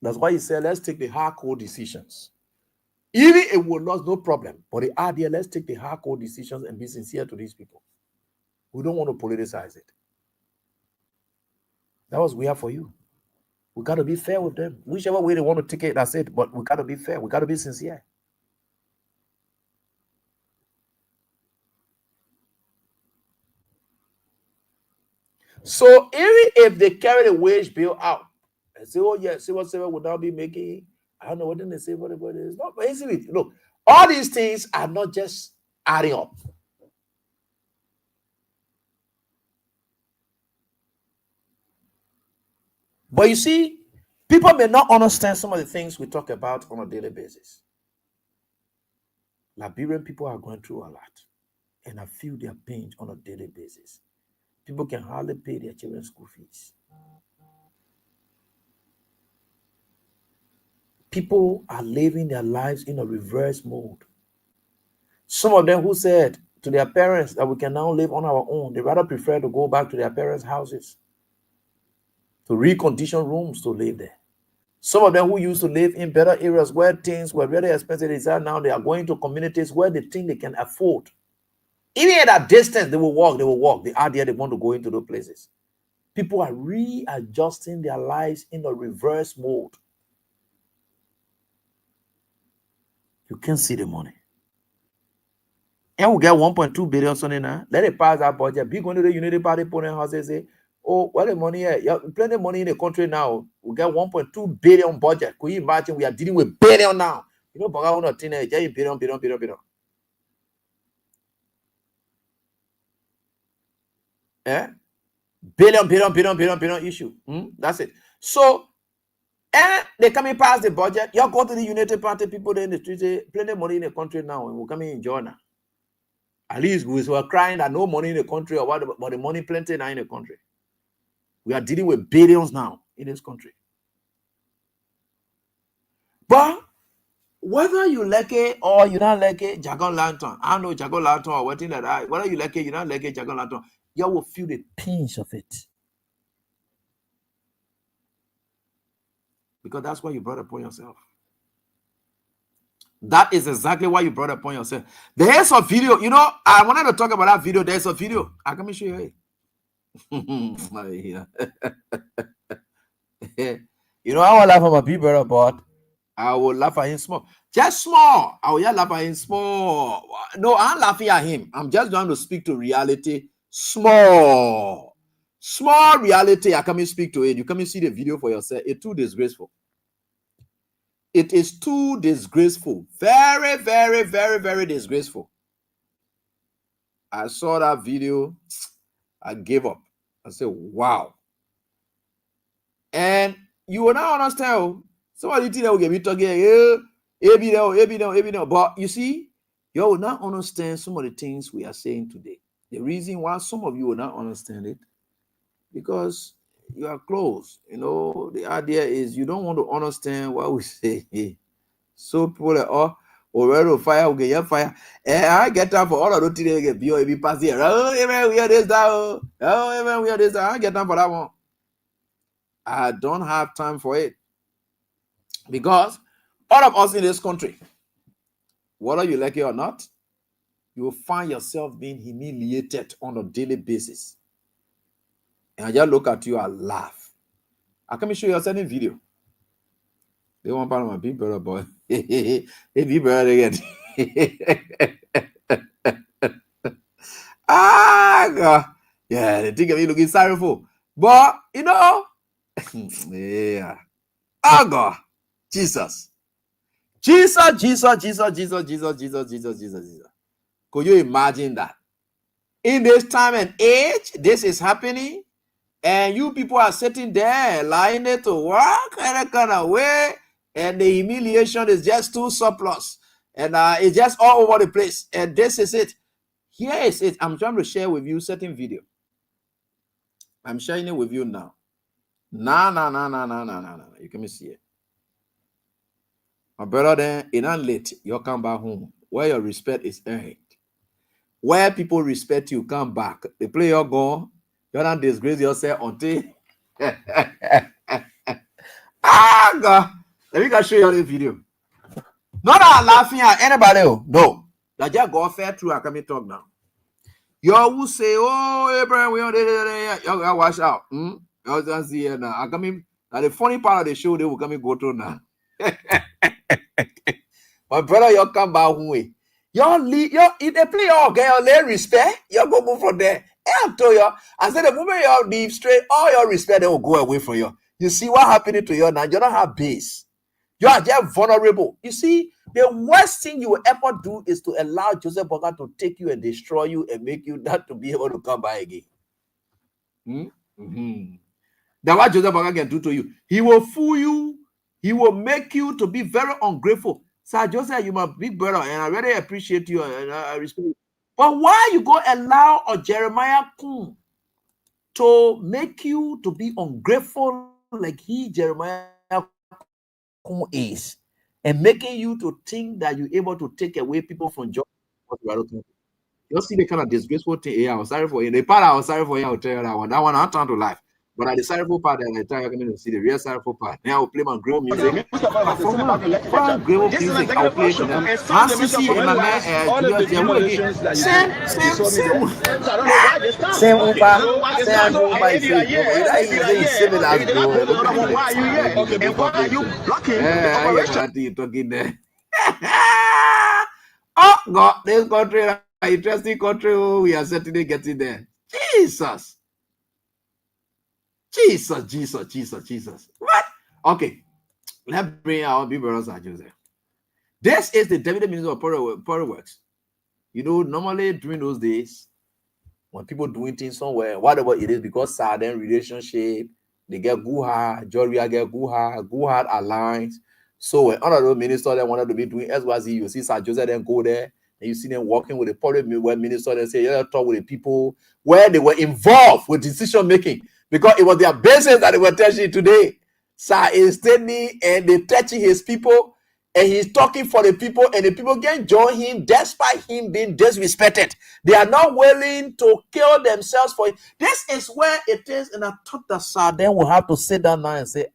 That's why he said, let's take the hardcore decisions. Even it will lose, no problem. But the idea, let's take the hardcore decisions and be sincere to these people. We don't want to politicize it. That was we have for you. We got to be fair with them. Whichever way they want to take it, that's it. But we got to be fair. We got to be sincere. So even if they carry the wage bill out and say, oh yeah, civil servant would now be making, I don't know what they say, whatever it is. No, but look, all these things are not just adding up. But you see, people may not understand some of the things we talk about on a daily basis. Liberian people are going through a lot, and I feel their pain on a daily basis. People can hardly pay their children's school fees. People are living their lives in a reverse mode. Some of them who said to their parents that we can now live on our own, they rather prefer to go back to their parents' houses, to recondition rooms to live there. Some of them who used to live in better areas where things were really expensive, now they are going to communities where they think they can afford. Even at that distance, they will walk. The idea they want to go into those places. People are readjusting their lives in a reverse mode. You can see the money. And we get 1.2 billion something now. Let it pass that budget. Big one to the Unity Party putting houses say, oh, well, the money here. You have plenty of money in the country now. We get 1.2 billion budget. Could you imagine we are dealing with billion now? You know, billion. Billion issue. That's it. So, and they coming past the budget. You go to the United Party people there in the street, say, plenty of money in the country now, and we're coming in Jordan. At least we were crying that no money in the country, or what, but the money plenty now in the country. We are dealing with billions now in this country. But whether you like it or you don't like it, Jagon Lantern, I don't know Jagon Lantern or whatever that, whether you like it, you don't like it, Jagon Lantern, you will feel the pinch of it. Because that's what you brought upon yourself. That is exactly why you brought upon yourself. There's a video, you know, I wanted to talk about that video. There's a video. I can show you. You know, I will laugh at my people, but I will laugh at him small. Just small. I will laugh at him small. No, I'm laughing at him. I'm just going to speak to reality. Small reality. I come and speak to it. You come and see the video for yourself. It's too disgraceful. It is too disgraceful. Very, very, very, very disgraceful. I saw that video. I gave up. I said, wow. And you will not understand. Somebody think that will get me talking. But you see, you will not understand some of the things we are saying today. The reason why some of you will not understand it, because you are close. You know, the idea is you don't want to understand what we say. So people are, oh, already fire, we get fire. And I get time for all of those things they get be pass here. Oh, amen, we are this that. Oh, amen, we are this that. I get time for that one. I don't have time for it. Because all of us in this country, whether you like it or not, you will find yourself being humiliated on a daily basis. And I just look at you and laugh. I can show you a certain video. They want part of my big brother boy. Hey, big brother again. God. Yeah, they think of me looking sorrowful. But, you know, yeah. Oh, God. Jesus. Jesus. Could you imagine that? In this time and age, this is happening, and you people are sitting there, lying there to work in a kind of way, and the humiliation is just too surplus, and it's just all over the place, and this is it. Here is it. I'm trying to share with you certain video. I'm sharing it with you now. No. You can see it. My brother, then, in and late, you come back home, where your respect is earned. Where people respect you, come back. They play your gun. You don't disgrace yourself until. God. Let me go show you this video. Not laughing at anybody. No. That just go fair through. I can talk now. You will say, oh, Abraham, we are there. You watch out. You just see it now. I come now the funny part of the show, they will come and go through now. My brother, you come back home. If they play your girl, they respect, you go move from there. I tell you, I said the moment you leave straight, all your respect, they will go away from you. You see what happening to you now? You don't have base. You are just vulnerable. You see, the worst thing you will ever do is to allow Joseph Boga to take you and destroy you and make you not to be able to come back again. That's what Joseph Boga can do to you. He will fool you. He will make you to be very ungrateful. Sir Joseph, you my big brother, and I really appreciate you and I respect you. But why you go allow a Jeremiah Kun to make you to be ungrateful like Jeremiah Kun is, and making you to think that you're able to take away people from job? You see the kind of disgraceful thing. Yeah, I was sorry for you. The part I was sorry for you, I'll tell you that one. That one I'll turn to life. But at the sorrowful part, I tell you, to see the real sorrowful part. Then I will play my grave music. Grave music, I'll play to them. Oh, God, this country, an interesting country. We are certainly getting there. Jesus. What? Okay. Let's bring our big brothers and Joseph. This is the David Minister of Power Works. You know, normally during those days, when people doing things somewhere, whatever it is, because sudden relationship, they get guha, Joria get guha alliance. So when one of those ministers that wanted to be doing SYZ, you see Sir Joseph then go there, and you see them working with the public minister and say, you talk with the people where they were involved with decision making. Because it was their business that they were touching today. Sir is standing and they're touching his people, and he's talking for the people, and the people can join him despite him being disrespected. They are not willing to kill themselves for it. This is where it is, and I thought that Sir then will have to sit down now and say,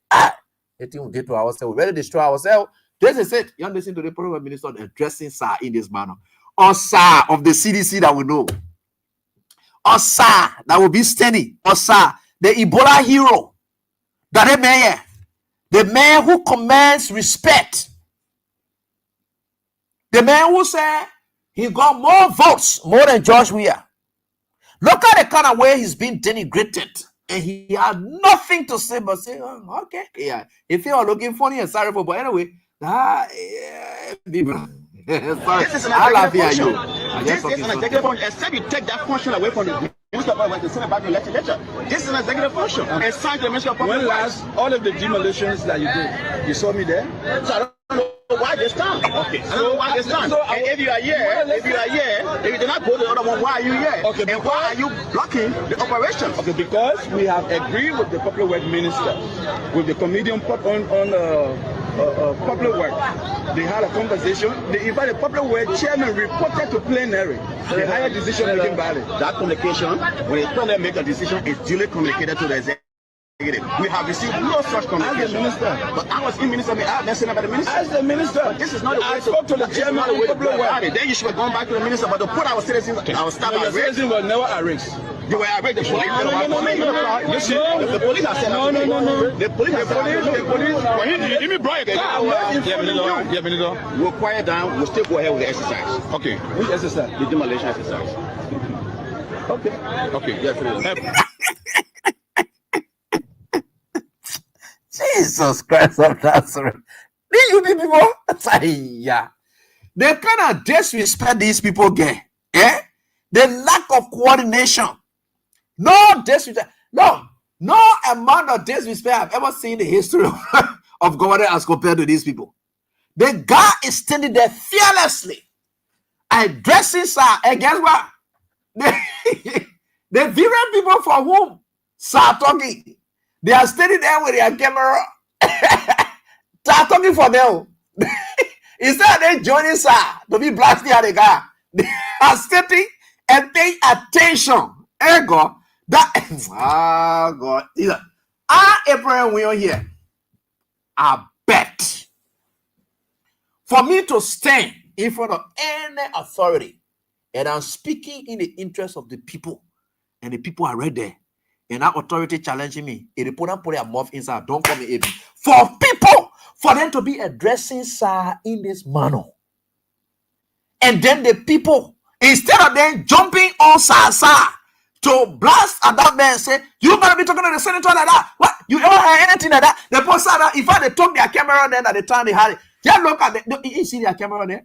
the thing we did to ourselves, we better destroy ourselves. This is it. You listen to the Prime Minister addressing Sir in this manner. Or Sir of the CDC that we know. Or Sir that will be standing. Or Sir, the Ebola hero, that mayor, the man who commands respect, the man who said he got more votes, more than George Weah. Look at the kind of way he's been denigrated, and he had nothing to say but say, oh, okay, yeah. If you are looking funny and sorry for, but anyway, sorry, I love you. This is an executive function. Except you take that function away from the Minister of Public Works and send it back to the legislature. This is an executive function. Assign to the Minister of Public Works. When last all of the demolitions that you did, you saw me there. So I don't know why why they stand. Okay. I don't know why they stand. And if you are here, if you did not go to the other one, why are you here? Okay. And why are you blocking the operation? Okay, because we have agreed with the Public Works Minister, with the committee on Public Works. They had a conversation. They invited the Public Works chairman reported to plenary. The higher decision became valid. That communication, when the plenary make a decision, is duly communicated to the executive. We have received no such communication. As the minister. But I was in minister, I have mentioned about the minister. As the minister. But this is not the way I spoke to the chairman of the Public Works. Then you should have gone back to the minister, but to put our citizens, our staff at risk. Citizens were never at risk. You were arrested. The police. The police have said no. The police have said the police. Give me bribe. We'll quiet down. We'll still go ahead with the exercise. Okay. Which exercise? The demolition exercise. Okay. Yes, Jesus Christ of Nazareth. These you people, yeah. The kind of disrespect these people get, the lack of coordination. No disrespect. No amount of disrespect I've ever seen in the history of government as compared to these people. The guy is standing there fearlessly, addressing sir. And guess what? The very people for whom sir talking, they are standing there with their camera. Start talking for them. Instead of them joining sir to be blasting at the guy, they are sitting and paying attention. Ego. That God. April we are here. I bet for me to stand in front of any authority and I'm speaking in the interest of the people, and the people are right there. And that authority challenging me, if they put their mouth inside, don't call me AB. For people, for them to be addressing sir in this manner. And then the people, instead of them jumping on sir to blast at that man and say, you better be talking to the senator like that. What? You ever heard anything like that? The post that, in fact, they took their camera then at the time they had it. Just look at it. You see their camera there?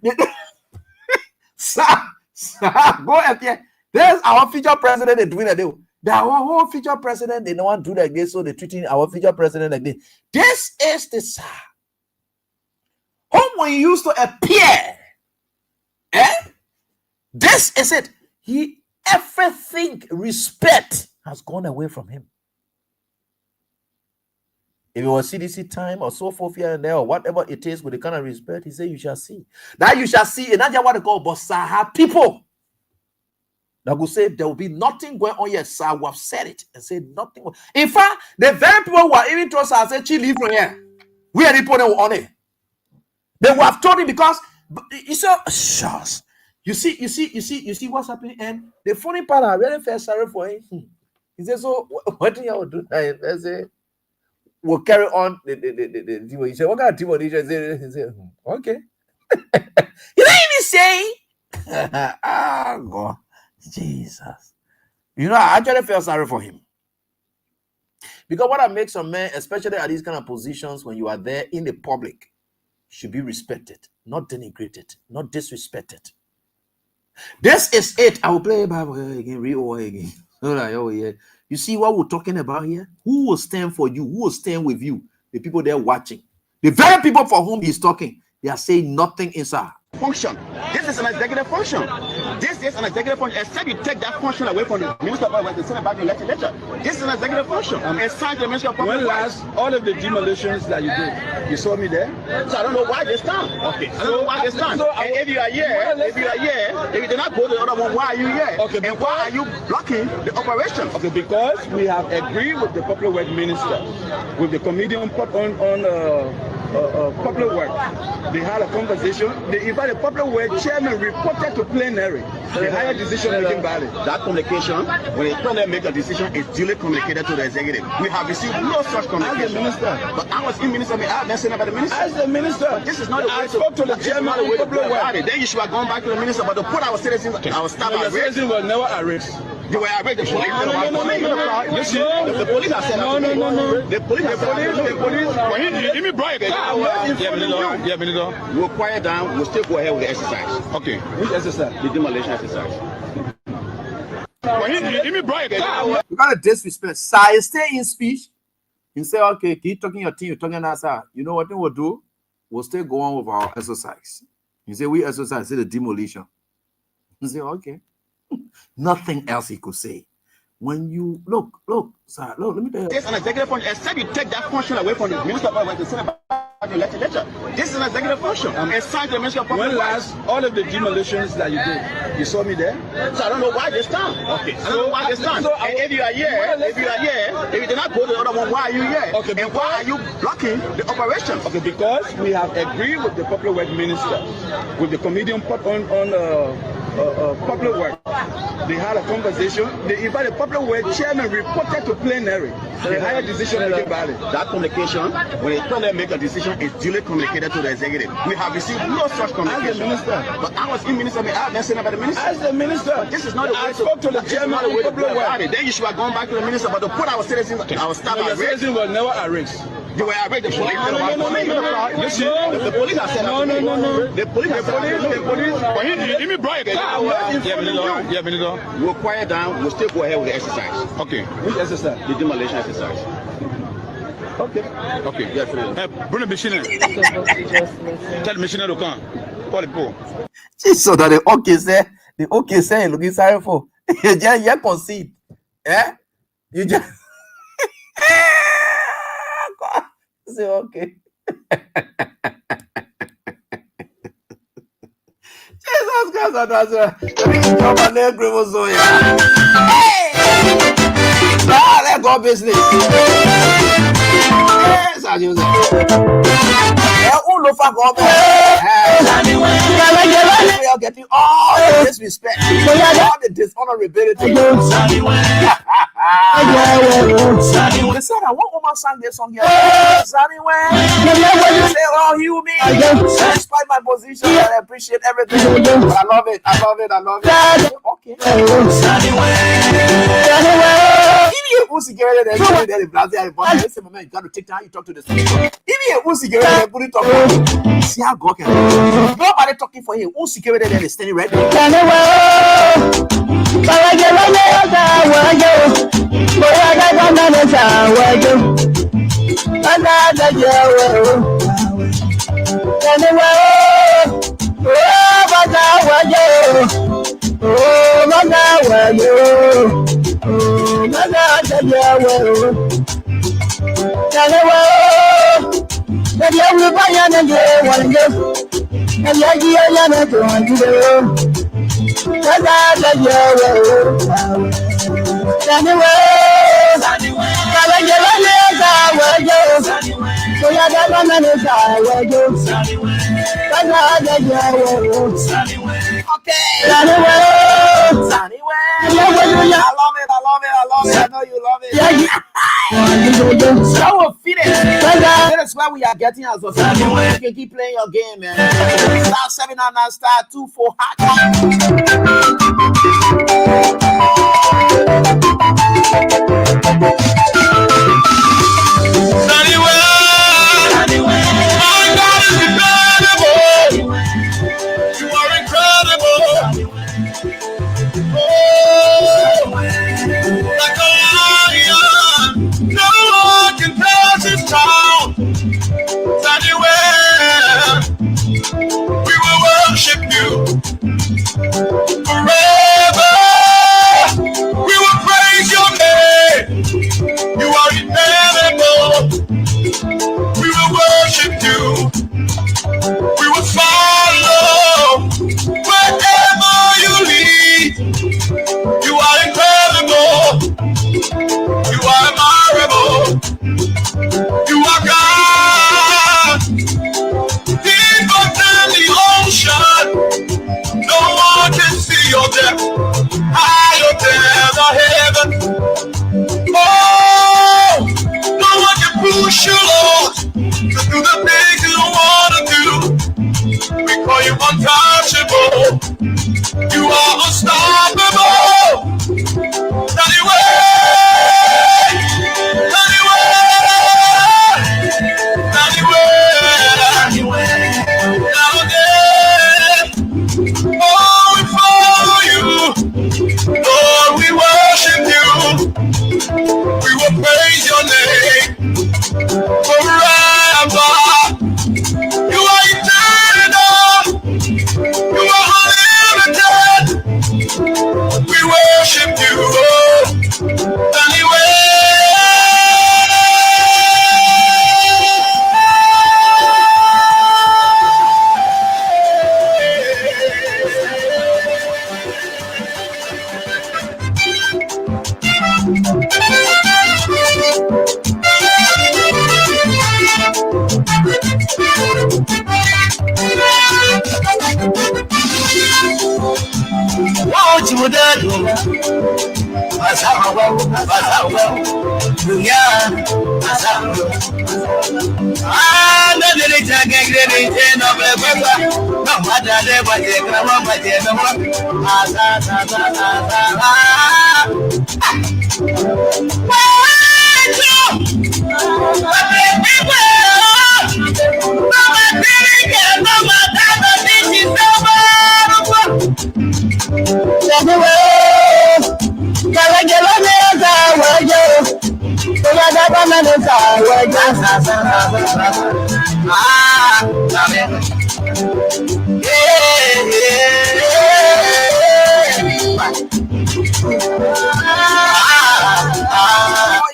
Sir, go up here. There's our future president. They're doing that. Our whole future president, they don't want to do like this, so they're treating our future president like this. This is the sir whom we used to appear. This is it. Everything, respect has gone away from him. If it was CDC time or so forth here and there or whatever it is with the kind of respect, he said, you shall see. Now you shall see, and that's what they call Bosaha people. That will say there will be nothing going on yet, sir. We have said it and said nothing. In fact, the very people who are even told us, say, leave from here. We are the people that were on it. They would have told him because you saw, shucks. You see what's happening, and the funny part, I really felt sorry for him. He said, "So what do you do?" I say, "We'll carry on the deal." He said, "What kind of deal?" He said, "Okay." You know even say, "Ah, God, Jesus." You know, I actually felt sorry for him because what I make some men, especially at these kind of positions, when you are there in the public, should be respected, not denigrated, not disrespected. This is it. I will play Bible again, read over again. Oh yeah. You see what we're talking about here? Who will stand for you? Who will stand with you? The people there watching. The very people for whom he's talking, they are saying nothing inside. Function. This is an executive function. This is an executive function. Except you take that function away from the Minister of Public Works and send it back to the legislature. This is an executive function. Aside the Minister of Public Works. All of the demolitions that you did, you saw me there. So I don't know why they stand. Okay. I don't know why they stand. And if you are here, if you did not go to the other one, why are you here? Okay. And why are you blocking the operation? Okay, because we have agreed with the Public Works Minister, with the committee on Public Works. They had a conversation. They invited the Public Works chairman reported to plenary. The higher decision became valid. That communication, when the plenary make a decision, is duly communicated to the executive. We have received no such communication. As the minister. But I was in minister, I have mentioned about the minister. As the minister. But this is not the way I spoke to the chairman of the Public Works. Then you should have gone back to the minister, but to put our citizens, our staff at risk. Citizens were never at risk. You were arrested. The police. The police have said no. The police have said the police. Give me bribe. We'll quiet down. We'll still go ahead with the exercise. Okay. Which exercise? The demolition exercise. Give me bribe. You gotta disrespect. Sir, stay in speech. You say, okay, keep talking your thing, you're talking that, sir. You know what they will do? we'll still go on with our exercise. You say, we exercise, say the demolition. You say, okay. Nothing else he could say. When you look, sir, look, let me tell you. This is an executive function. Except you take that function away from the Minister of Public Works, the about your legislature. This is an executive function. Assigned to the Minister of Public Works. When last, all of the demolitions that you did, you saw me there? So I don't know why they stand. Okay. I don't know why they stand. So and if you are here, if you did not go to the other one, why are you here? Okay. And why are you blocking the operation? Okay, because we have agreed with the Public Works Minister, with the Committee on Public Works. They had a conversation. They invited the Public Works chairman reported to plenary. The higher decision making body. That communication, when the plenary make a decision, is duly communicated to the executive. We have received no such communication. As the minister. But I was in minister. I have been sent by the minister. As the minister. But this is not the way I spoke to the chairman of the Public Works. Then you should have gone back to the minister. But to put our citizens, our staff at risk. Citizens were never at risk. You were at risk. The police. The police are sent out. No. The police. Let me break it. We'll quiet down. We'll still go ahead with the exercise. Okay. Which exercise? The demolition exercise. Okay. Yes, bring the machine in. Tell the machine to come. Call the pool. So that the okay say looking sorry for. You just concede. Yeah? You just say okay. Jesus Christ, that's let's go business. Yes, I use we are getting all the disrespect, all the dishonorability. They said that one woman sang this song here. Say, oh, you me. Despite my position, I appreciate everything. But I love it. Okay. You got to take time, you talk to the speaker. Put it on. See how God can. Nobody talking for him. Who's security there is standing right there? I know you love it. So we'll finish. That is why we are getting as a family. You can keep playing your game, man. Star 799 star 24 forever.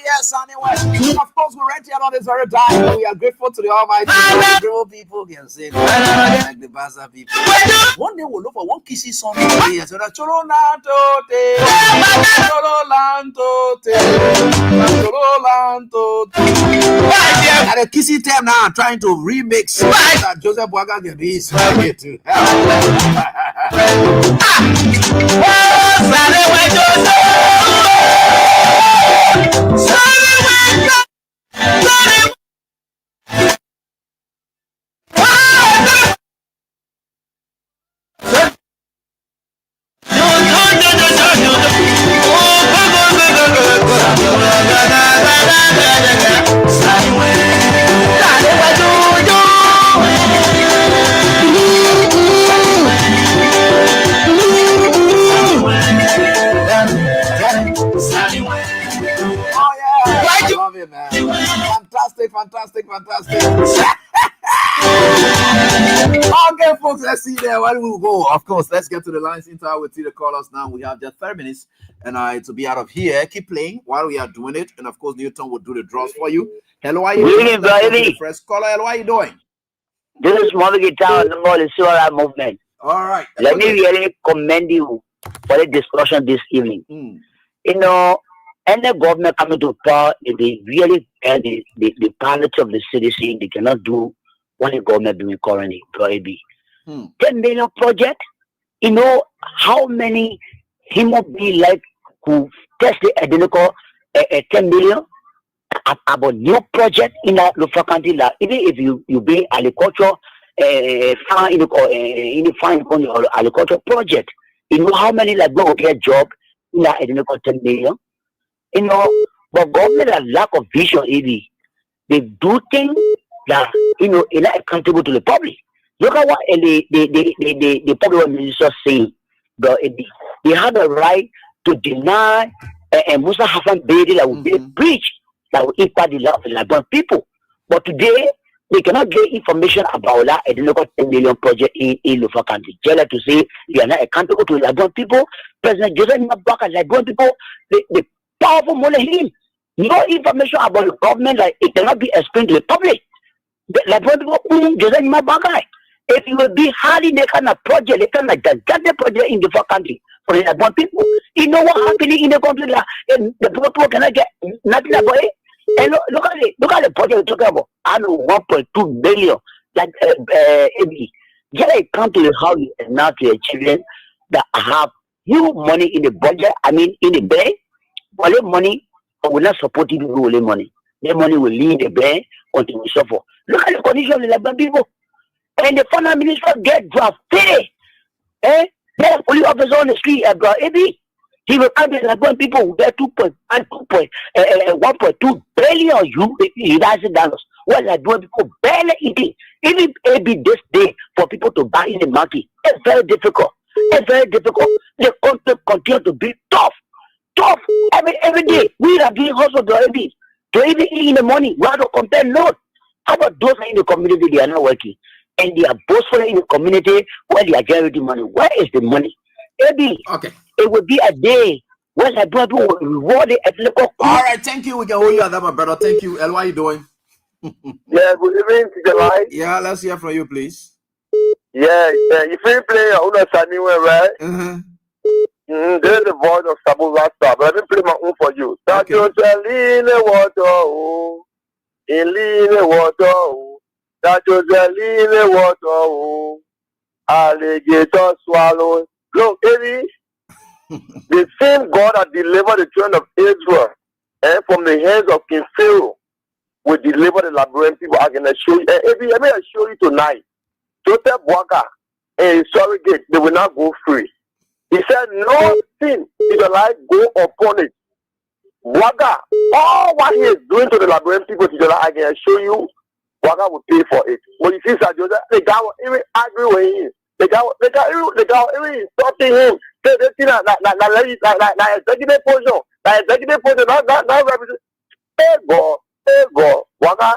Yes, anyway. Of course, we're right here on this very time. We are grateful to the Almighty. Grateful people can say like the Baza people. One day we'll look for one kissy song. Yes, Cholo Lantote, Cholo Lantote, Cholo Lantote. At a kissy time now, I'm trying to remix that Joseph Boaga can be too. Fantastic. Okay, folks, let's see there. Where we will go. Of course, let's get to the lines into our with the callers now. We have just 30 minutes and to be out of here. Keep playing while we are doing it. And of course, Newton will do the draws for you. Hello, how are you doing? First caller, hello, how are you doing? This is Mother Guitar on the Molisura movement. All right. Let me really commend you for the discussion this evening. You know, any government coming to power, if they really get the quality of the citizen, they cannot do what the government doing currently. 10 million project. You know how many human beings like who test the identical 10 million about new project in the local country. Like, even if you bring agriculture, agriculture project, you know how many like go get job in the identical 10 million. You know, but government has lack of vision. They do things that you know are not accountable to the public. Look at what the public minister saying. They have the right to deny Musa Hassan Bedi that will be a breach that will impact the life of the Liberian people. But today they cannot get information about that at the local 10 million project in local country. Just to say they are not accountable to the Liberian people. President Joseph Mbaka, Liberian people, the powerful money, no information about the government that it cannot be explained to the public. The Liberian people, Joseph Mbaka. If you will be hardly they kind of project, they kind of gigantic project in the country for the Liberian people. You know what happening in the country? Like, the people cannot get nothing about it. And look at the project we're talking about. I know 1.2 billion. Like get a country how you now to your children that have huge money in the budget. I mean in the bank, but the money will not support you with the money. The money will leave the bank until we suffer. Look at the condition of the Liberian people. And the finance minister get drafted. There are police officers on the street, he will come to the Liberian people who get 1.2 billion United dollars. Well, Liberian people barely eating. Even this day for people to buy in the market, it's very difficult. It's very difficult. The country continue to be tough. Every day. We are doing hustle to even eat in the morning. We have to compare note. How about those in the community? They are not working. And they are boastful in the community where they are generating money. Where is the money? Maybe it will be a day when I brought will reward the ethnical. All right, thank you. We can hold you at that, my brother. Thank you. El, how are you doing? Yeah, good evening to the line. Yeah, let's hear from you, please. Yeah, if you play Una Saniwe, right? There's the voice of Sabu Rasta, but let me play my own for you. That you shall lean the water, in lean the water. That you shall lean the water, alligator swallow. Look, baby, The same God that delivered the children of Israel from the hands of King Pharaoh will deliver the Liberian people. I can assure you. Let me assure you tonight. Joseph Boakai and his surrogate, they will not go free. He said, no sin Israelite go upon it. Boakai, all what he is doing to the Liberian people, I can assure you, Boakai will pay for it. When you see Sir Joseph, the guy will even argue with him. The guy even insulting him. Say this thing like executive position. Like executive position, not represent. Hey, God, Boakai,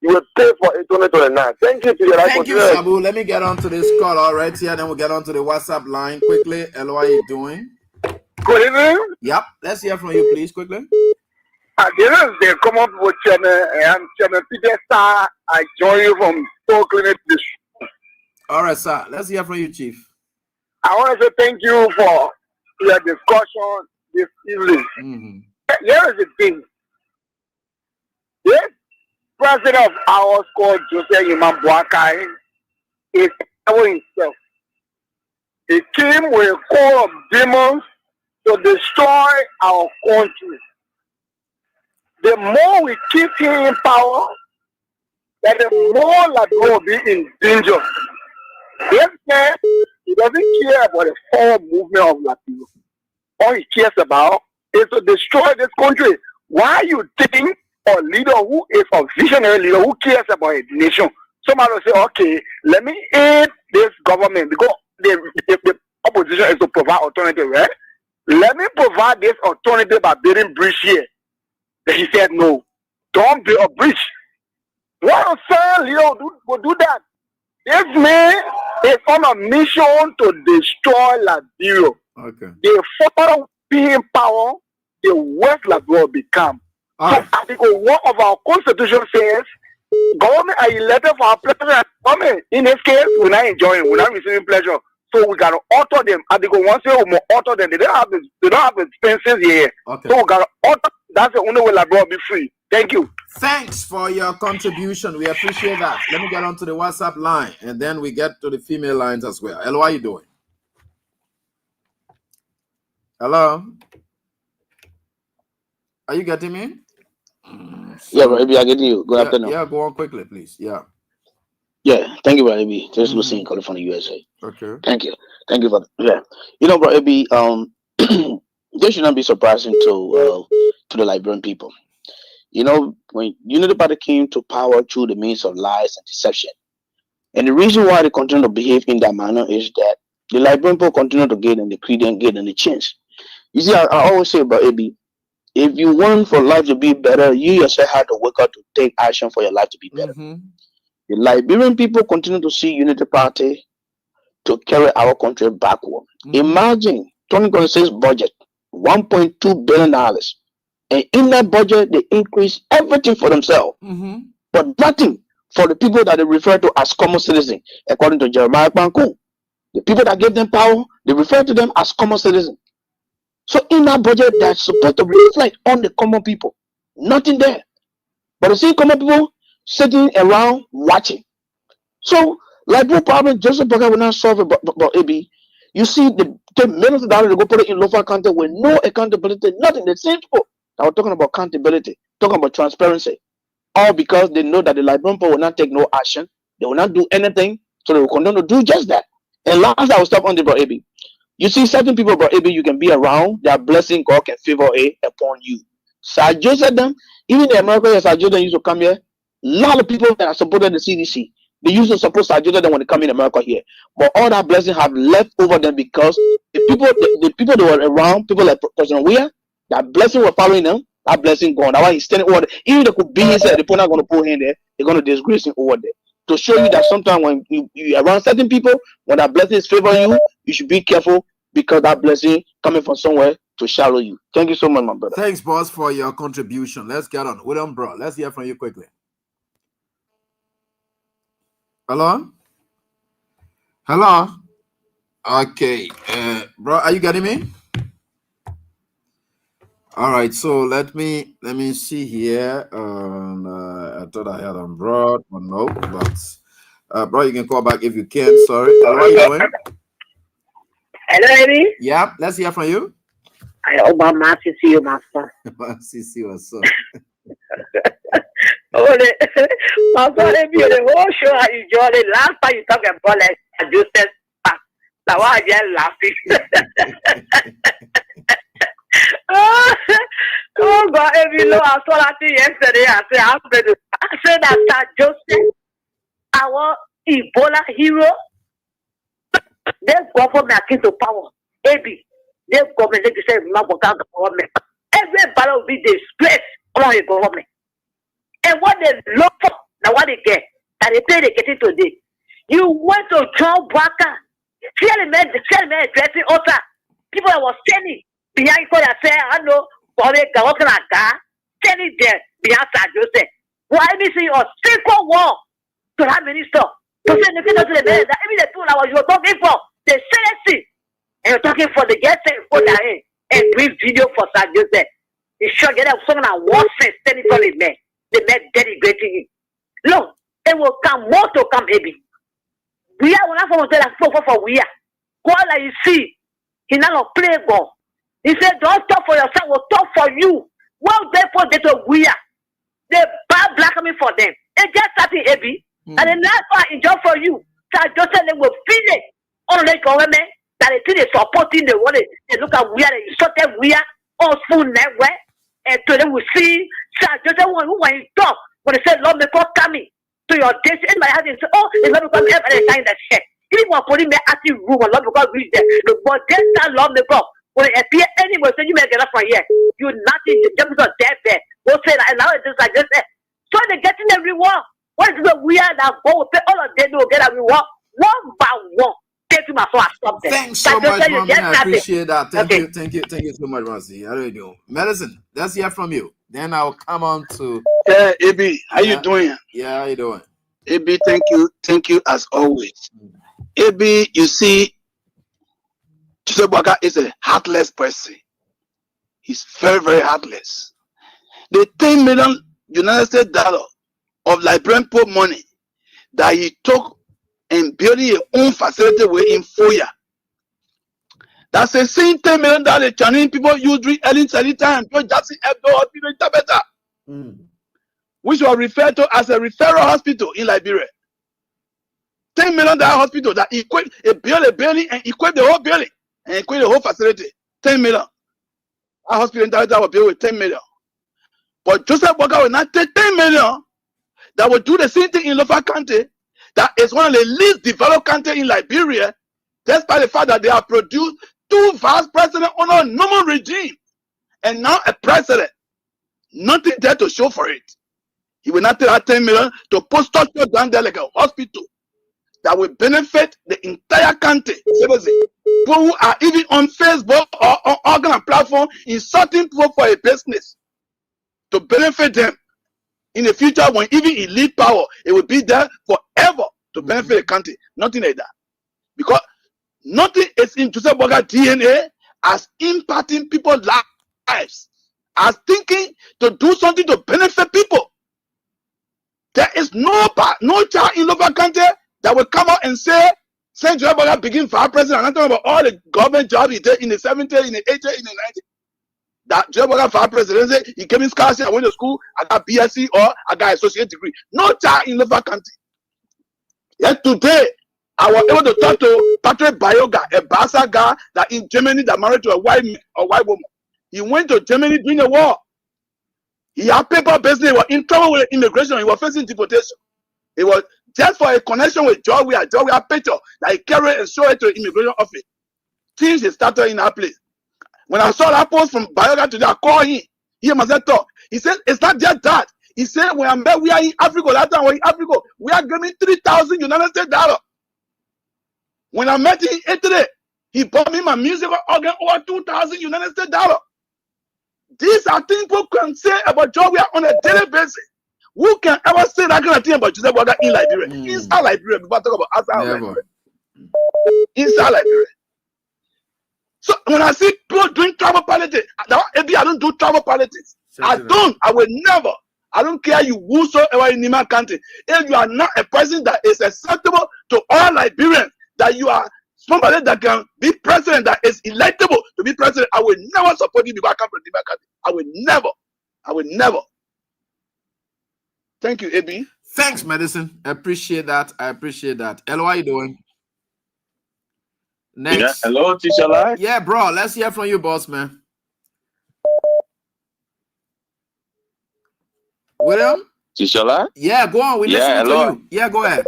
you will pay for it 2029. Thank you to your Thank you, Sabu. Let me get on to this call right here, then we'll get on to the WhatsApp line quickly. Hello, how are you doing? Good evening. Yep, let's hear from you, please, quickly. This is the common with Chairman Peter Star. I join you from Stoke Clinic. All right, sir. Let's hear from you, Chief. I want to say thank you for your discussion this evening. Here is the thing. This president of ours called Joseph Imam Boakai is himself. He came with a core of demons to destroy our country. The more we keep him in power, then the more Liberia will be in danger. This man, he doesn't care about the forward movement of Liberia. All he cares about is to destroy this country. Why you think a leader who is a visionary leader who cares about a nation, somebody will say, okay, let me aid this government because the opposition is to provide alternative, right? Let me provide this alternative by building bridge here. Then he said, no, don't build a bridge. What a leader will do that? This man is on a mission to destroy Liberia. Okay. The further be in power, the worse Liberia will become. So Article 1 of our constitution says, government are elected for our pleasure. Government, in this case, we're not enjoying, we're not receiving pleasure. So we gotta alter them. Article 1 says we must alter them. They don't have expenses here. Okay. So we gotta alter. That's the only way Liberia will be free. Thank you. Thanks for your contribution. We appreciate that. Let me get on to the WhatsApp line, and then we get to the female lines as well. Hello, how are you doing? Hello? Are you getting me? Yeah, bro, maybe I get you. Good afternoon. Yeah, go on quickly, please. Yeah. Yeah, thank you, bro. AB. Just listening, calling from the USA. Okay. Thank you for You know, bro, AB. This should not be surprising to the Liberian people. You know, when Unity Party came to power through the means of lies and deception, and the reason why they continue to behave in that manner is that the Liberian people continue to get in the credence, get in the chance. You see, I always say about AB, if you want for life to be better, you yourself have to work out to take action for your life to be better. The Liberian people continue to see Unity Party to carry our country backward. Imagine 2026 budget, $1.2 billion. And in that budget, they increase everything for themselves, but nothing for the people that they refer to as common citizens, according to Jeremiah Banku. The people that gave them power, they refer to them as common citizens. So in that budget, that's supposed to reflect on the common people. Nothing there. But you see common people sitting around watching. So, like no problem, Joseph Boakai will not solve it, but AB, you see the millions of dollars to go put it in local country with no accountability, nothing. The same people that were talking about accountability, talking about transparency, all because they know that the Liberian people will not take no action, they will not do anything, so they will continue to do just that. And last, I will stop on the bro AB. You see, certain people, bro AB, you can be around, their blessing God can favor upon you. Sir Joseph them, even in America, Sir Joseph used to come here. A lot of people that are supported the CDC, they used to support Sir Joseph them when they come in America here. But all that blessing have left over them because the people that were around, people like President Weah, that blessing were following them, that blessing gone. That's why he's standing over there. Even they could be inside, the people not going to pull him there, they're going to disgrace him over there. To show you that sometimes when you around certain people, when that blessing is favoring you, you should be careful because that blessing coming from somewhere to shallow you. Thank you so much, my brother. Thanks, boss, for your contribution. Let's get on. William, bro, let's hear from you quickly. Hello? Hello? Okay. Bro, are you getting me? All right, so let me see here. I thought I had on broad, but no. But bro, you can call back if you can. Sorry. How are you doing? Hello, Eddie. Yeah, let's hear from you. I hope I'm not to see you, master. See what's up. Oh, my son, the whole show I enjoyed it. Last time you talked about like I just said, now I just laughing. Oh God, if you know, I saw that thing yesterday. I said that Sir Joseph, our Ebola hero, they've government came to power. AB, they've government, they say, government. Everybody will be disgraced on the government. And what they look for, now what they get, and they pay they get it today. You went to John Walker, tell me addressing Otta. People that were standing behind God and say, I know, standing there behind Sir Joseph. Why me see a secret war to that minister? To say the people to the minister, that even the people that you were talking for, they say it. And you're talking for the guest and brief video for Sir Joseph. You sure get up someone that wants to standing for the man. The men denigrating him. Look, it will come more to come, baby. We are one of them for we are. God, like you see, he not play ball. He said, don't talk for yourself, we'll talk for you. Well, therefore, they to we are. They bad black me for them. It just started heavy. And the last part is just for you. So just tell them we'll feel it. On the government, that they see they supporting the one. They look at we are, they insulted we are, all full network. And to them we see. Just when you talk, when they say Lord may God coming to your days, and my husband say, oh, it's not because every time that shit. Even when putting me at the room, Lord because reach there. But this time Lord may God, when it appear anywhere, so you may get up from here. You nothing, the devils are dead there. We'll say that, and now it's just like this. So they're getting the reward. What is the weird that God will pay all of them will get a reward one by one. Thanks so much, Mommy. I appreciate that. Thank you so much, Rosie. I really do. Medicine, let's hear from you. Then I'll come on to AB. How you doing? Yeah, how you doing? AB, thank you as always. AB, you see, Joseph Boakai is a heartless person. He's very, very heartless. The $10 million United States dollar of Liberian poor money that he took and building your own facility in Foya. That's the same $10 million Chinese people use during early time. Jackson Hebdo, which was referred to as a referral hospital in Liberia. $10 million hospital that equate a building and equate the whole building and equate the whole facility. $10 million. Our hospital in Tabata was built with $10 million. But Joseph Boakai will not take $10 million that will do the same thing in Lofa County. That is one of the least developed countries in Liberia, despite the fact that they have produced 2 vice presidents on a normal regime, and now a president. Nothing there to show for it. He will not take that $10 million to put structure down there like a hospital that will benefit the entire country. People who are even on Facebook or on organ platform insulting people for a business to benefit them. In the future, when even he lead power, it will be there forever to benefit the country. Nothing like that. Because nothing is in Joseph Boakai DNA as impacting people's lives, as thinking to do something to benefit people. There is no child in Lofa County that will come out and say, Saint Joseph Boakai begin for our president. I'm not talking about all the government jobs he did in the 70s, in the 80s, in the 90s. That Joseph Boakai for presidency, he came in scholarship, I went to school, I got BSc or I got associate degree. No child in Lofa County. Yet today, I was able to talk to Patrick Bayoga, a Basa guy that in Germany that married to a white woman. He went to Germany during the war. He had paper business, he was in trouble with immigration, he was facing deportation. It was just for a connection with Joe, we had picture that he carried and showed it to the immigration office. Things he started in that place. When I saw that post from Bayoga today, I called him. He must have talk. He said, it's not just that. He said, when I met, we are in Africa. That time we're in Africa. We are giving $3,000 United States dollars. When I met him in Italy, he bought me my musical organ over $2,000 United States dollars. These are things people can say about Joe. We are on a daily basis. Who can ever say that kind of thing about Joseph Boakai in Liberia? Inside Liberia. People talk about outside Liberia. Inside Liberia. So when I see people doing tribal politics, I don't do tribal politics. I will never. I don't care you whosoever in my country. If you are not a person that is acceptable to all Liberians, that you are somebody that can be president, that is electable to be president, I will never support you because I come from the country. I will never. Thank you, AB. Thanks, Medicine. I appreciate that. Hello, how you doing? Next. Yeah. Hello, Teacher Live. Yeah, bro. Let's hear from you, boss, man. William? Teacher Live? Yeah, go on. We listen to you. Yeah, go ahead.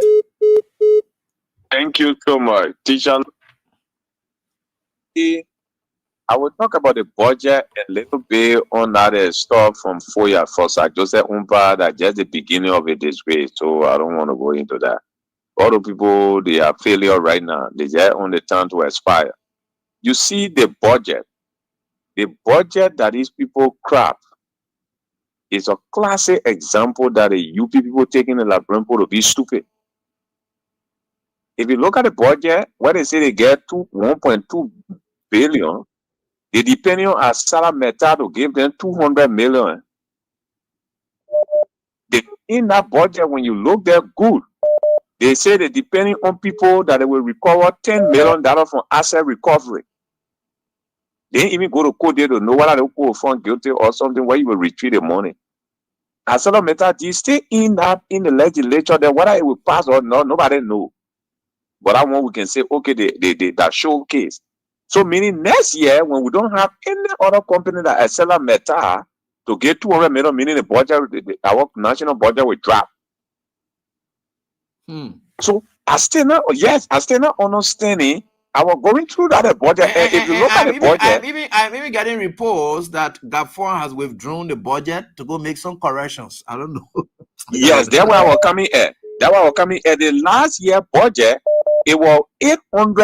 Thank you so much, Teacher. I will talk about the budget a little bit on that stuff from FOIA for Sir Joseph Umpa. That's just the beginning of a disgrace, so I don't want to go into that. All the people, they are failure right now. They just on the turn to expire. You see the budget that these people crap is a classic example that the UP people taking the Labrampo to be stupid. If you look at the budget, where they say they get 1.2 billion, they depending on Asala Meta to give them 200 million. In that budget, when you look there good, they say they depending on people that they will recover $10 million from asset recovery. They didn't even go to court there to know whether they will found guilty or something where you will retrieve the money. Asala Meta, they stay in the legislature there, whether it will pass or not, nobody knows. But that one we can say, okay, that showcase. So meaning next year, when we don't have any other company that Asala Meta to get 200 million, meaning the budget, our national budget will drop. So I still not understanding. I was going through that budget. If you look at the budget, I'm even getting reports that Gafon has withdrawn the budget to go make some corrections. I don't know. Yes, that's why I was coming at. The last year budget, it was around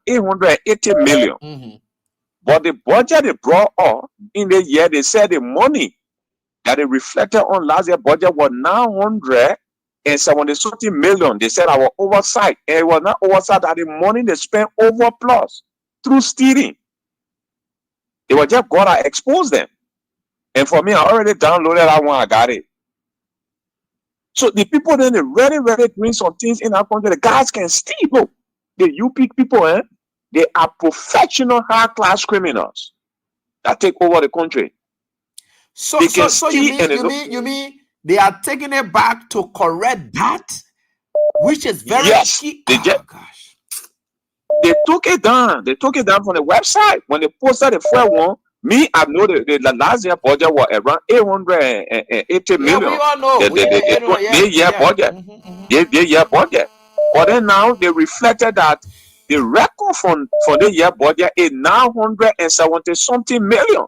880 million. But the budget they brought up in the year, they said the money that they reflected on last year budget was 970 million. They said our oversight. And it was not oversight that the money they spent over plus through stealing. It was just God that exposed them. And for me, I already downloaded that one. I got it. So the people then they really doing some things in our country. The guys can steal. The UP people, they are professional high-class criminals that take over the country. So you mean they are taking it back to correct that, which is very key. Gosh. They took it down. They took it down from the website when they posted the first one. Me, I know the last year budget was around 880 million. We all know. The year budget. But then now they reflected that the record for the year budget is 970 something million.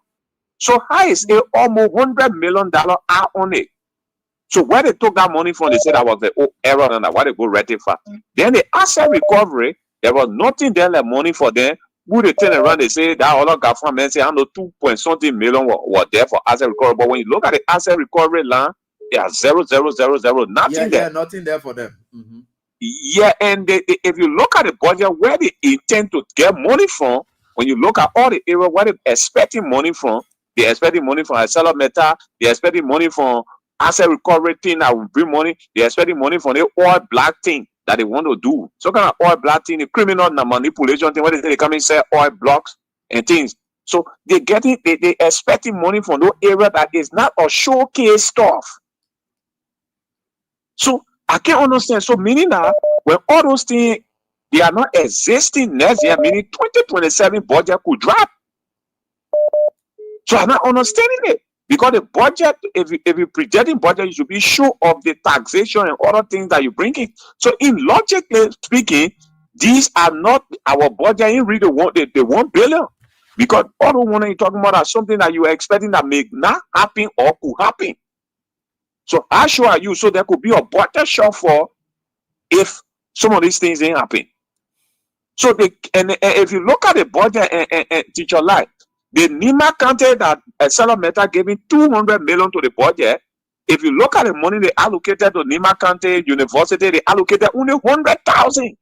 So how is it almost $100 million out on it? So where they took that money from, they said that was the error and why they go rectify. Then the asset recovery, there was nothing there like money for them. Who they turn around, they say that other government say I know 2.something million were there for asset recovery. But when you look at the asset recovery line, they are 0, nothing there. Yeah, nothing there for them. Yeah, and if you look at the budget where they intend to get money from, when you look at all the areas where they're expecting money from, they're expecting money from Asala Meta, they're expecting money from asset recovery thing that will bring money, they're expecting money from the oil black thing that they want to do. So kind of oil black thing, the criminal manipulation thing, where they say they come and sell oil blocks and things. So they expecting money from those areas that is not a showcase stuff. So I can't understand. So meaning that when all those things they are not existing next year, meaning 2027 budget could drop. So I'm not understanding it. Because the budget, if you're projecting budget, you should be sure of the taxation and other things that you bring in. So in logically speaking, these are not our budget in really the 1 billion. Because all the one you're talking about are something that you are expecting that may not happen or could happen. So how sure are you? So there could be a budget shortfall if some of these things ain't happen. So if you look at the budget and Teacher Light, the Nima County that Asala Meta giving 200 million to the budget. If you look at the money they allocated to Nima County University, they allocated only 100,000.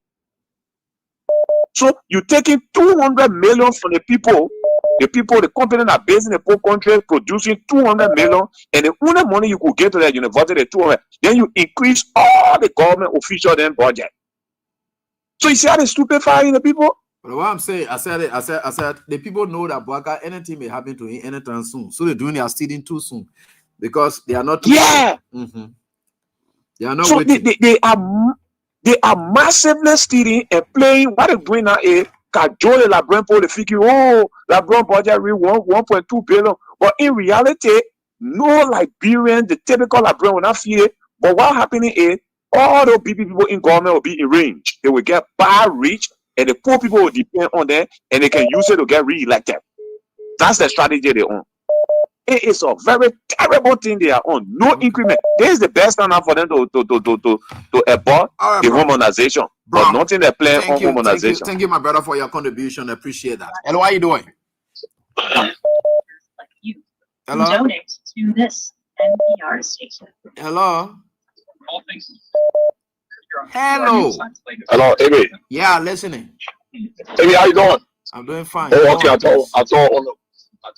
So you're taking 200 million from the company that based in the poor country producing 200 million, and the only money you could get to the university, 200. Then you increase all the government official then budget. So you see how they stupefying the people? But what I'm saying, I said the people know that Bwaka, anything may happen to him anytime soon. So they're doing their stealing too soon. Because they are not They are not so they are massively stealing and playing what they're doing now is cajole LeBron for the figure, LeBron budget 1.2 billion. But in reality, no Liberian, the typical Liberian will not feel it. But what happening is all the people in government will be enraged. They will get bad rich, and the poor people will depend on them, and they can use it to get re-elected. That's the strategy they own. It is a very terrible thing they are on. No increment. This is the best time now for them to abort the homogenization. But nothing they plan on homogenization. Thank you, my brother, for your contribution. I appreciate that. Hello, how are you doing? Hello. Donate to this NPR station. Hello. Hello. Hello, Amy. Yeah, listening. Amy, how you doing? I'm doing fine. Oh, okay. I thought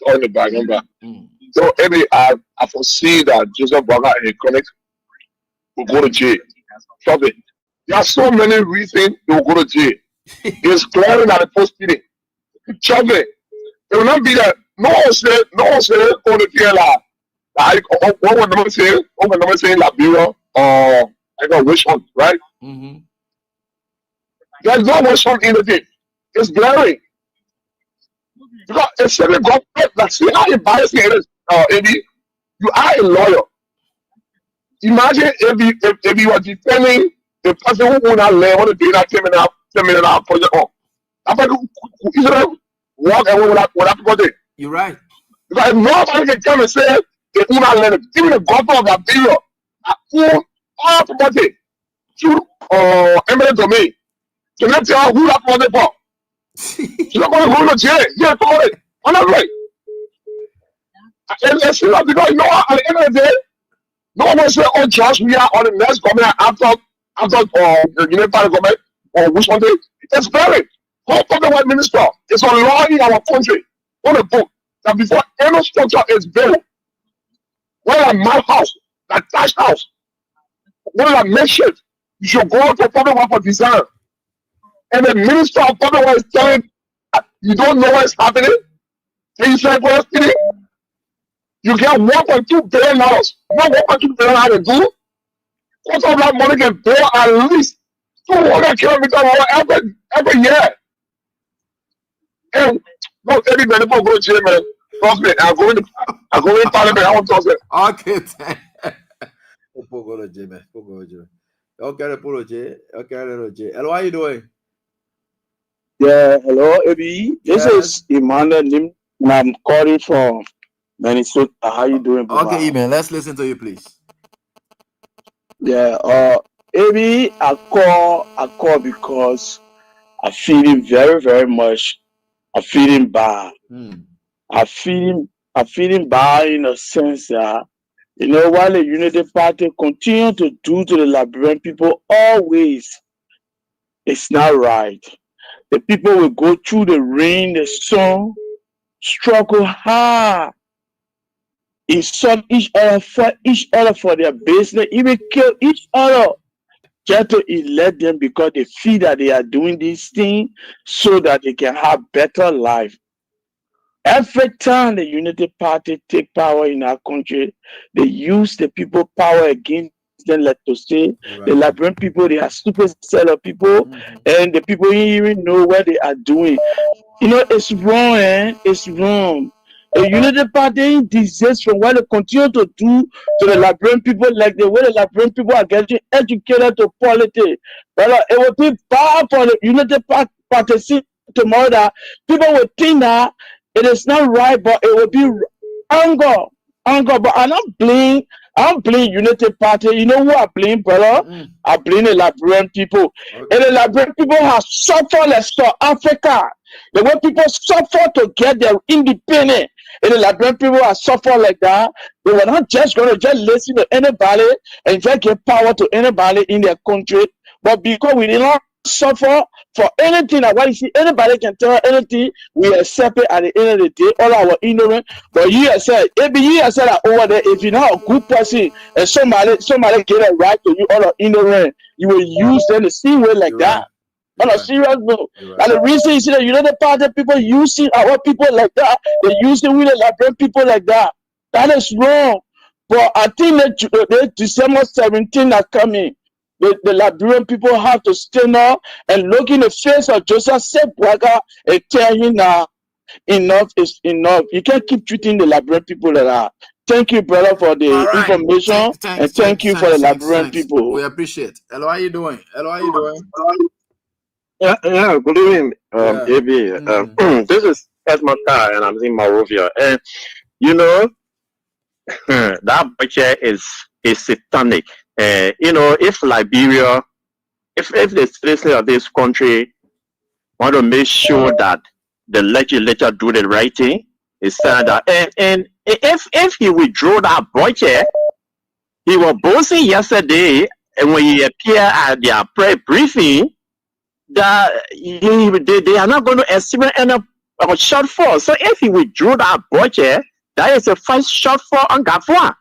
on the back number. So, Amy, I foresee that Joseph Bwaka and his colleagues will go to jail. Stop it. There are so many reasons they will go to jail. It's clearing at the post meeting. Chop it. It will not be that. No one say on the jail. Like, what would number say? What would number say Liberia or I got which one, right? There's no which one in the thing. It's glaring. Because it's a government that see how embarrassing it is, Eddie. You are a lawyer. Imagine if you were defending the person who owned that land, want to do that $10 million project on. After you easily walk away with that people do. You're right. Because nobody can come and say they own that land, even the government of that period, own all property through eminent domain. So let's tell who that property for. You're not going to go to jail. You're for it. I'm not right. And it's not because you know at the end of the day, no one will say, oh, Josh, we are on the next government after the unified government or which one day. It's very. Whole public white minister is a law in our country on a book that before any structure is built, whether a mad house, a thatched house, whether a makeshift, you should go to public work for design. And the minister of public works is telling you don't know what's happening. And you say, well, you get $1.2 billion. You know $1.2 billion how to do? What of that money can build at least 200 kilometers every year? And not everybody will go to jail, man. Trust me, I'm going to parliament. I want to talk. Okay, go to jail, man. Go to jail. Okay, hello, how you doing? Yeah, hello, Ebi. This is Emmanuel Lim, and I'm calling from Minnesota. How you doing, Baba? Okay, man. Let's listen to you, please. Yeah, Ebi, I call because I'm feeling very, very much. I'm feeling bad. I'm feeling bad in a sense that, you know, while the Unity Party continue to do to the Liberian people always, it's not right. The people will go through the rain, the sun, struggle hard, insult each other, fight each other for their business, even kill each other, just to elect them because they feel that they are doing this thing so that they can have better life. Every time the Unity Party take power in our country, they use the people power against them, like to say, the Liberian people, they are stupid set of people, and the people don't even know what they are doing. You know, it's wrong, It's wrong. The Unity Party desist from what they continue to do to the Liberian people, like the way the Liberian people are getting educated to politics. But it will be bad for the Unity Party tomorrow that people will think that it is not right, but it will be anger. But I don't blame Unity Party. You know who I blame, brother? I blame the Liberian people. Okay. And the Liberian people have suffered like South Africa. The way people suffer to get their independence. And the Liberian people have suffered like that. They were not just going to just listen to anybody and just give power to anybody in their country. But because we did not suffer for anything, that why you see anybody can tell anything, we accept it at the end of the day, all our ignorance. But you have said, that over there, if you're not a good person and somebody get a right to you, all our ignorance, you will use them the same way like that. On a serious note. And the reason you see that United Party people using our people like that, they using with the Liberian people like that. That is wrong. But I think that December 17 are coming. The Liberian people have to stand up and look in the face of Joseph Sebwaga and tell him that enough is enough. You can't keep treating the Liberian people like that. Thank you, brother, for the information, and thank you for the Liberian people. We appreciate. Hello, how you doing? Hello, how you doing? Yeah, good evening, AB. This is Esmata, and I'm in Monrovia. And you know, that budget is satanic. You know, if Liberia, if the citizens of this country want to make sure that the legislature do the right thing, it's saying that, and if he withdraw that budget, he was boasting yesterday, and when he appeared at their prayer briefing, that they are not going to experience any shortfall. So if he withdrew that budget, that is the first shortfall on Gafua.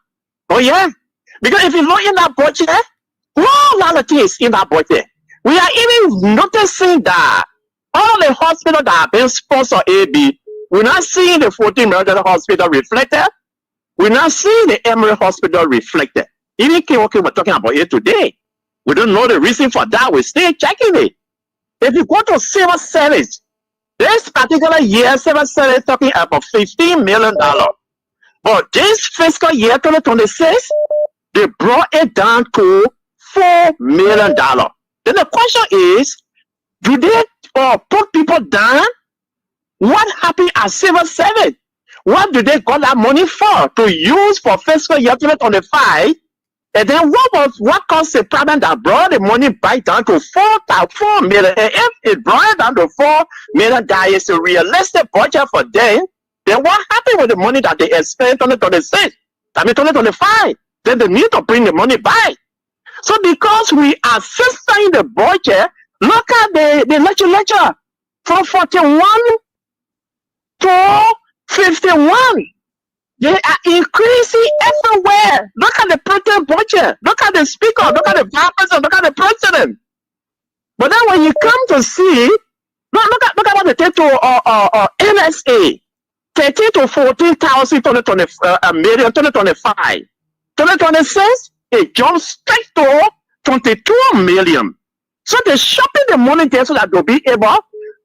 Oh yeah, because if you look in that budget, a lot of things in that budget. We are even noticing that all the hospitals that have been sponsored AB, we're not seeing the 14 Million Hospital reflected. We're not seeing the Emory Hospital reflected. Even we're talking about it today. We don't know the reason for that. We're still checking it. If you go to civil service, this particular year, civil service talking about $15 million. But this fiscal year, 2026, they brought it down to $4 million. Then the question is, do they put people down? What happened at civil service? What do they got that money for? To use for fiscal year 2025? And then what caused the problem that brought the money back down to 4 million? And if it brought it down to 4 million, that is a realistic budget for them. Then what happened with the money that they spent in 2026? 2025? Then they need to bring the money back. So because we are assisting the budget, look at the legislature from 41 to 51. They are increasing everywhere. Look at the printed budget. Look at the speaker. Look at the vice president. Look at the president. But then when you come to see, look at what they did to NSA. 13 to 14,000 million 2025. 2026, it jumps straight to 22 million. So they're shopping the money there so that they'll be able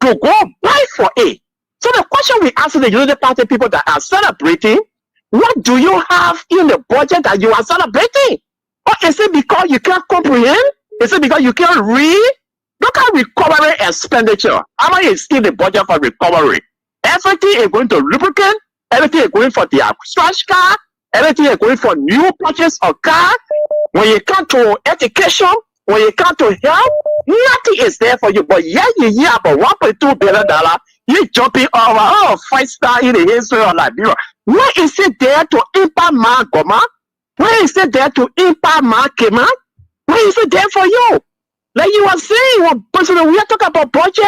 to go buy for it. So the question we ask the United Party people that are celebrating, what do you have in the budget that you are celebrating? Or is it because you can't comprehend? Is it because you can't read? Look at recovery expenditure. How much is in the budget for recovery? Everything is going to lubricant, everything is going for their scratch car, everything is going for new purchase of car. When you come to education, when you come to health, nothing is there for you. But yeah, you hear about $1.2 billion, you jumping over 5-star in the history of Liberia. Where is it there to impact my Goma? Where is it there to impact my Kema? Where is it there for you? Like you were saying, President, we are talking about budget.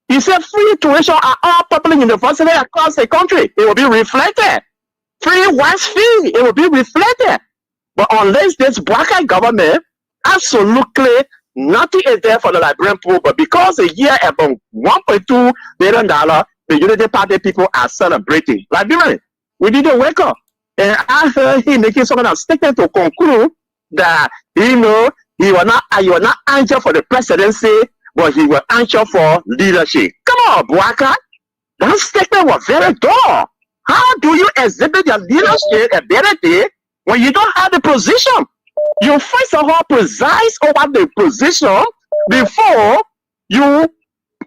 You said free tuition at all public universities across the country. It will be reflected. Free West fee, it will be reflected. But unless this black government, absolutely nothing is there for the Liberian people. But because a year about $1.2 billion, the Unity Party people are celebrating. Liberian, we need to wake up. And I heard him making some kind of statement to conclude that, you know, he was not anxious for the presidency, but he was anxious for leadership. Come on, Bwaka. That statement was very dull. How do you exhibit your leadership ability when you don't have the position? You first of all preside over the position before you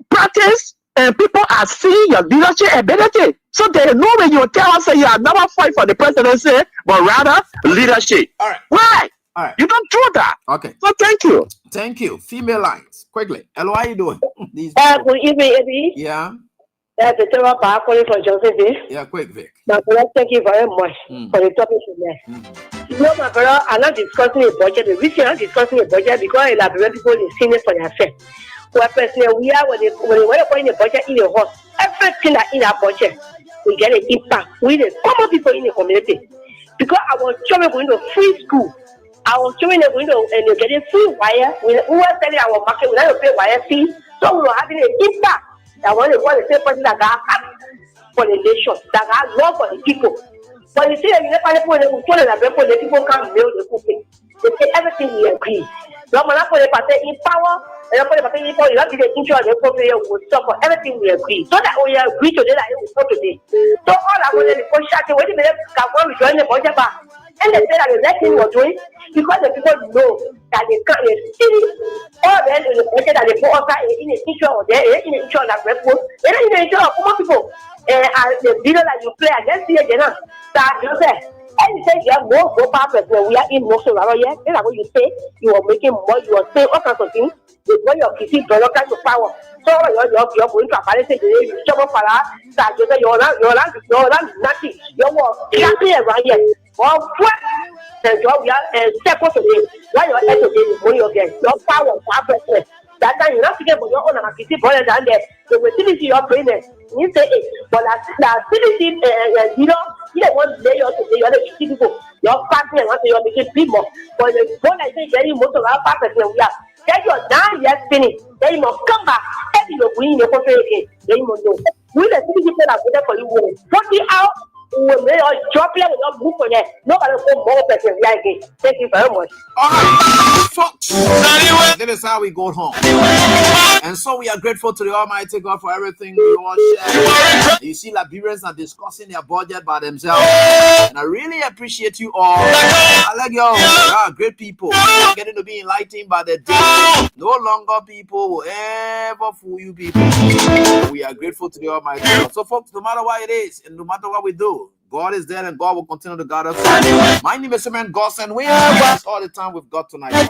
practice, and people are seeing your leadership ability. So there is no way you tell us that you are never fight for the presidency, but rather leadership. All right. Why? All right. You don't do that. Okay. So thank you. Thank you. Female lines, quickly. Hello, how you doing? Good evening, Eddie. Yeah. That's the Terra Park calling for Joseph. Yeah, quick, Vic. My brother, thank you very much for the topic today. You know, my brother, I'm not discussing a budget. The reason I'm not discussing a budget because a lot of people are seeing it for themselves. Well, personally, we are when they want to put in a budget in a horse, everything that in our budget, we get an impact. We the common people in the community. Because our children going to free school. Our children are going to and they're getting free wire. We were selling our market, we have to pay wire fee. So we are having an impact that when they want to say person that got for the nation, that got love for the people. But you see, you never put the people can't build the cooking. They say everything we agree. No man for the party in power, and for the party in power, you have to get into the country will stop for everything we agree. So that we agree today that it will stop today. So all I want to push out the way they can go with join the budget back. And they say that the next thing we're doing, because the people know that they can't see all then in the budget that they put outside in the issue or there, in the issue that we're put, in the issue of common people. And the video that you play against the agenda, that you say, and you say you have more go purpose when we are in motion, yes, that's what you say, you are making more, you are saying all kinds of things, with when your PC don't kind of power. So you're going to apply say you jump up for that, you say you're not nothing, you're exactly around here. Well, and we are separate today. Why you're today, money again, your power, purpose. That time you have to get your own PC brother down there. The facility you're playing, you say it, but that facility, you know, you don't want to say you're the people, your partner wants to make people. But the one I say, very most of our purpose, we are. Then you're done, yes, finished. Then you must come back. Then you bring your country again. Then you must know. We the people that are good for you, 40 hours. When they are dropping with your group on there, nobody will more person like it. Thank you very much. Alright, folks. This is how we go home. And so we are grateful to the Almighty God for everything we all share. You see, Liberians are discussing their budget by themselves. And I really appreciate you all. I like you all. You are great people. You're getting to be enlightened by the day. No longer people will ever fool you people. We are grateful to the Almighty God. So folks, no matter what it is, and no matter what we do, God is there and God will continue to guide us. My name is Simon Goss and we have all the time we've got tonight. Oh,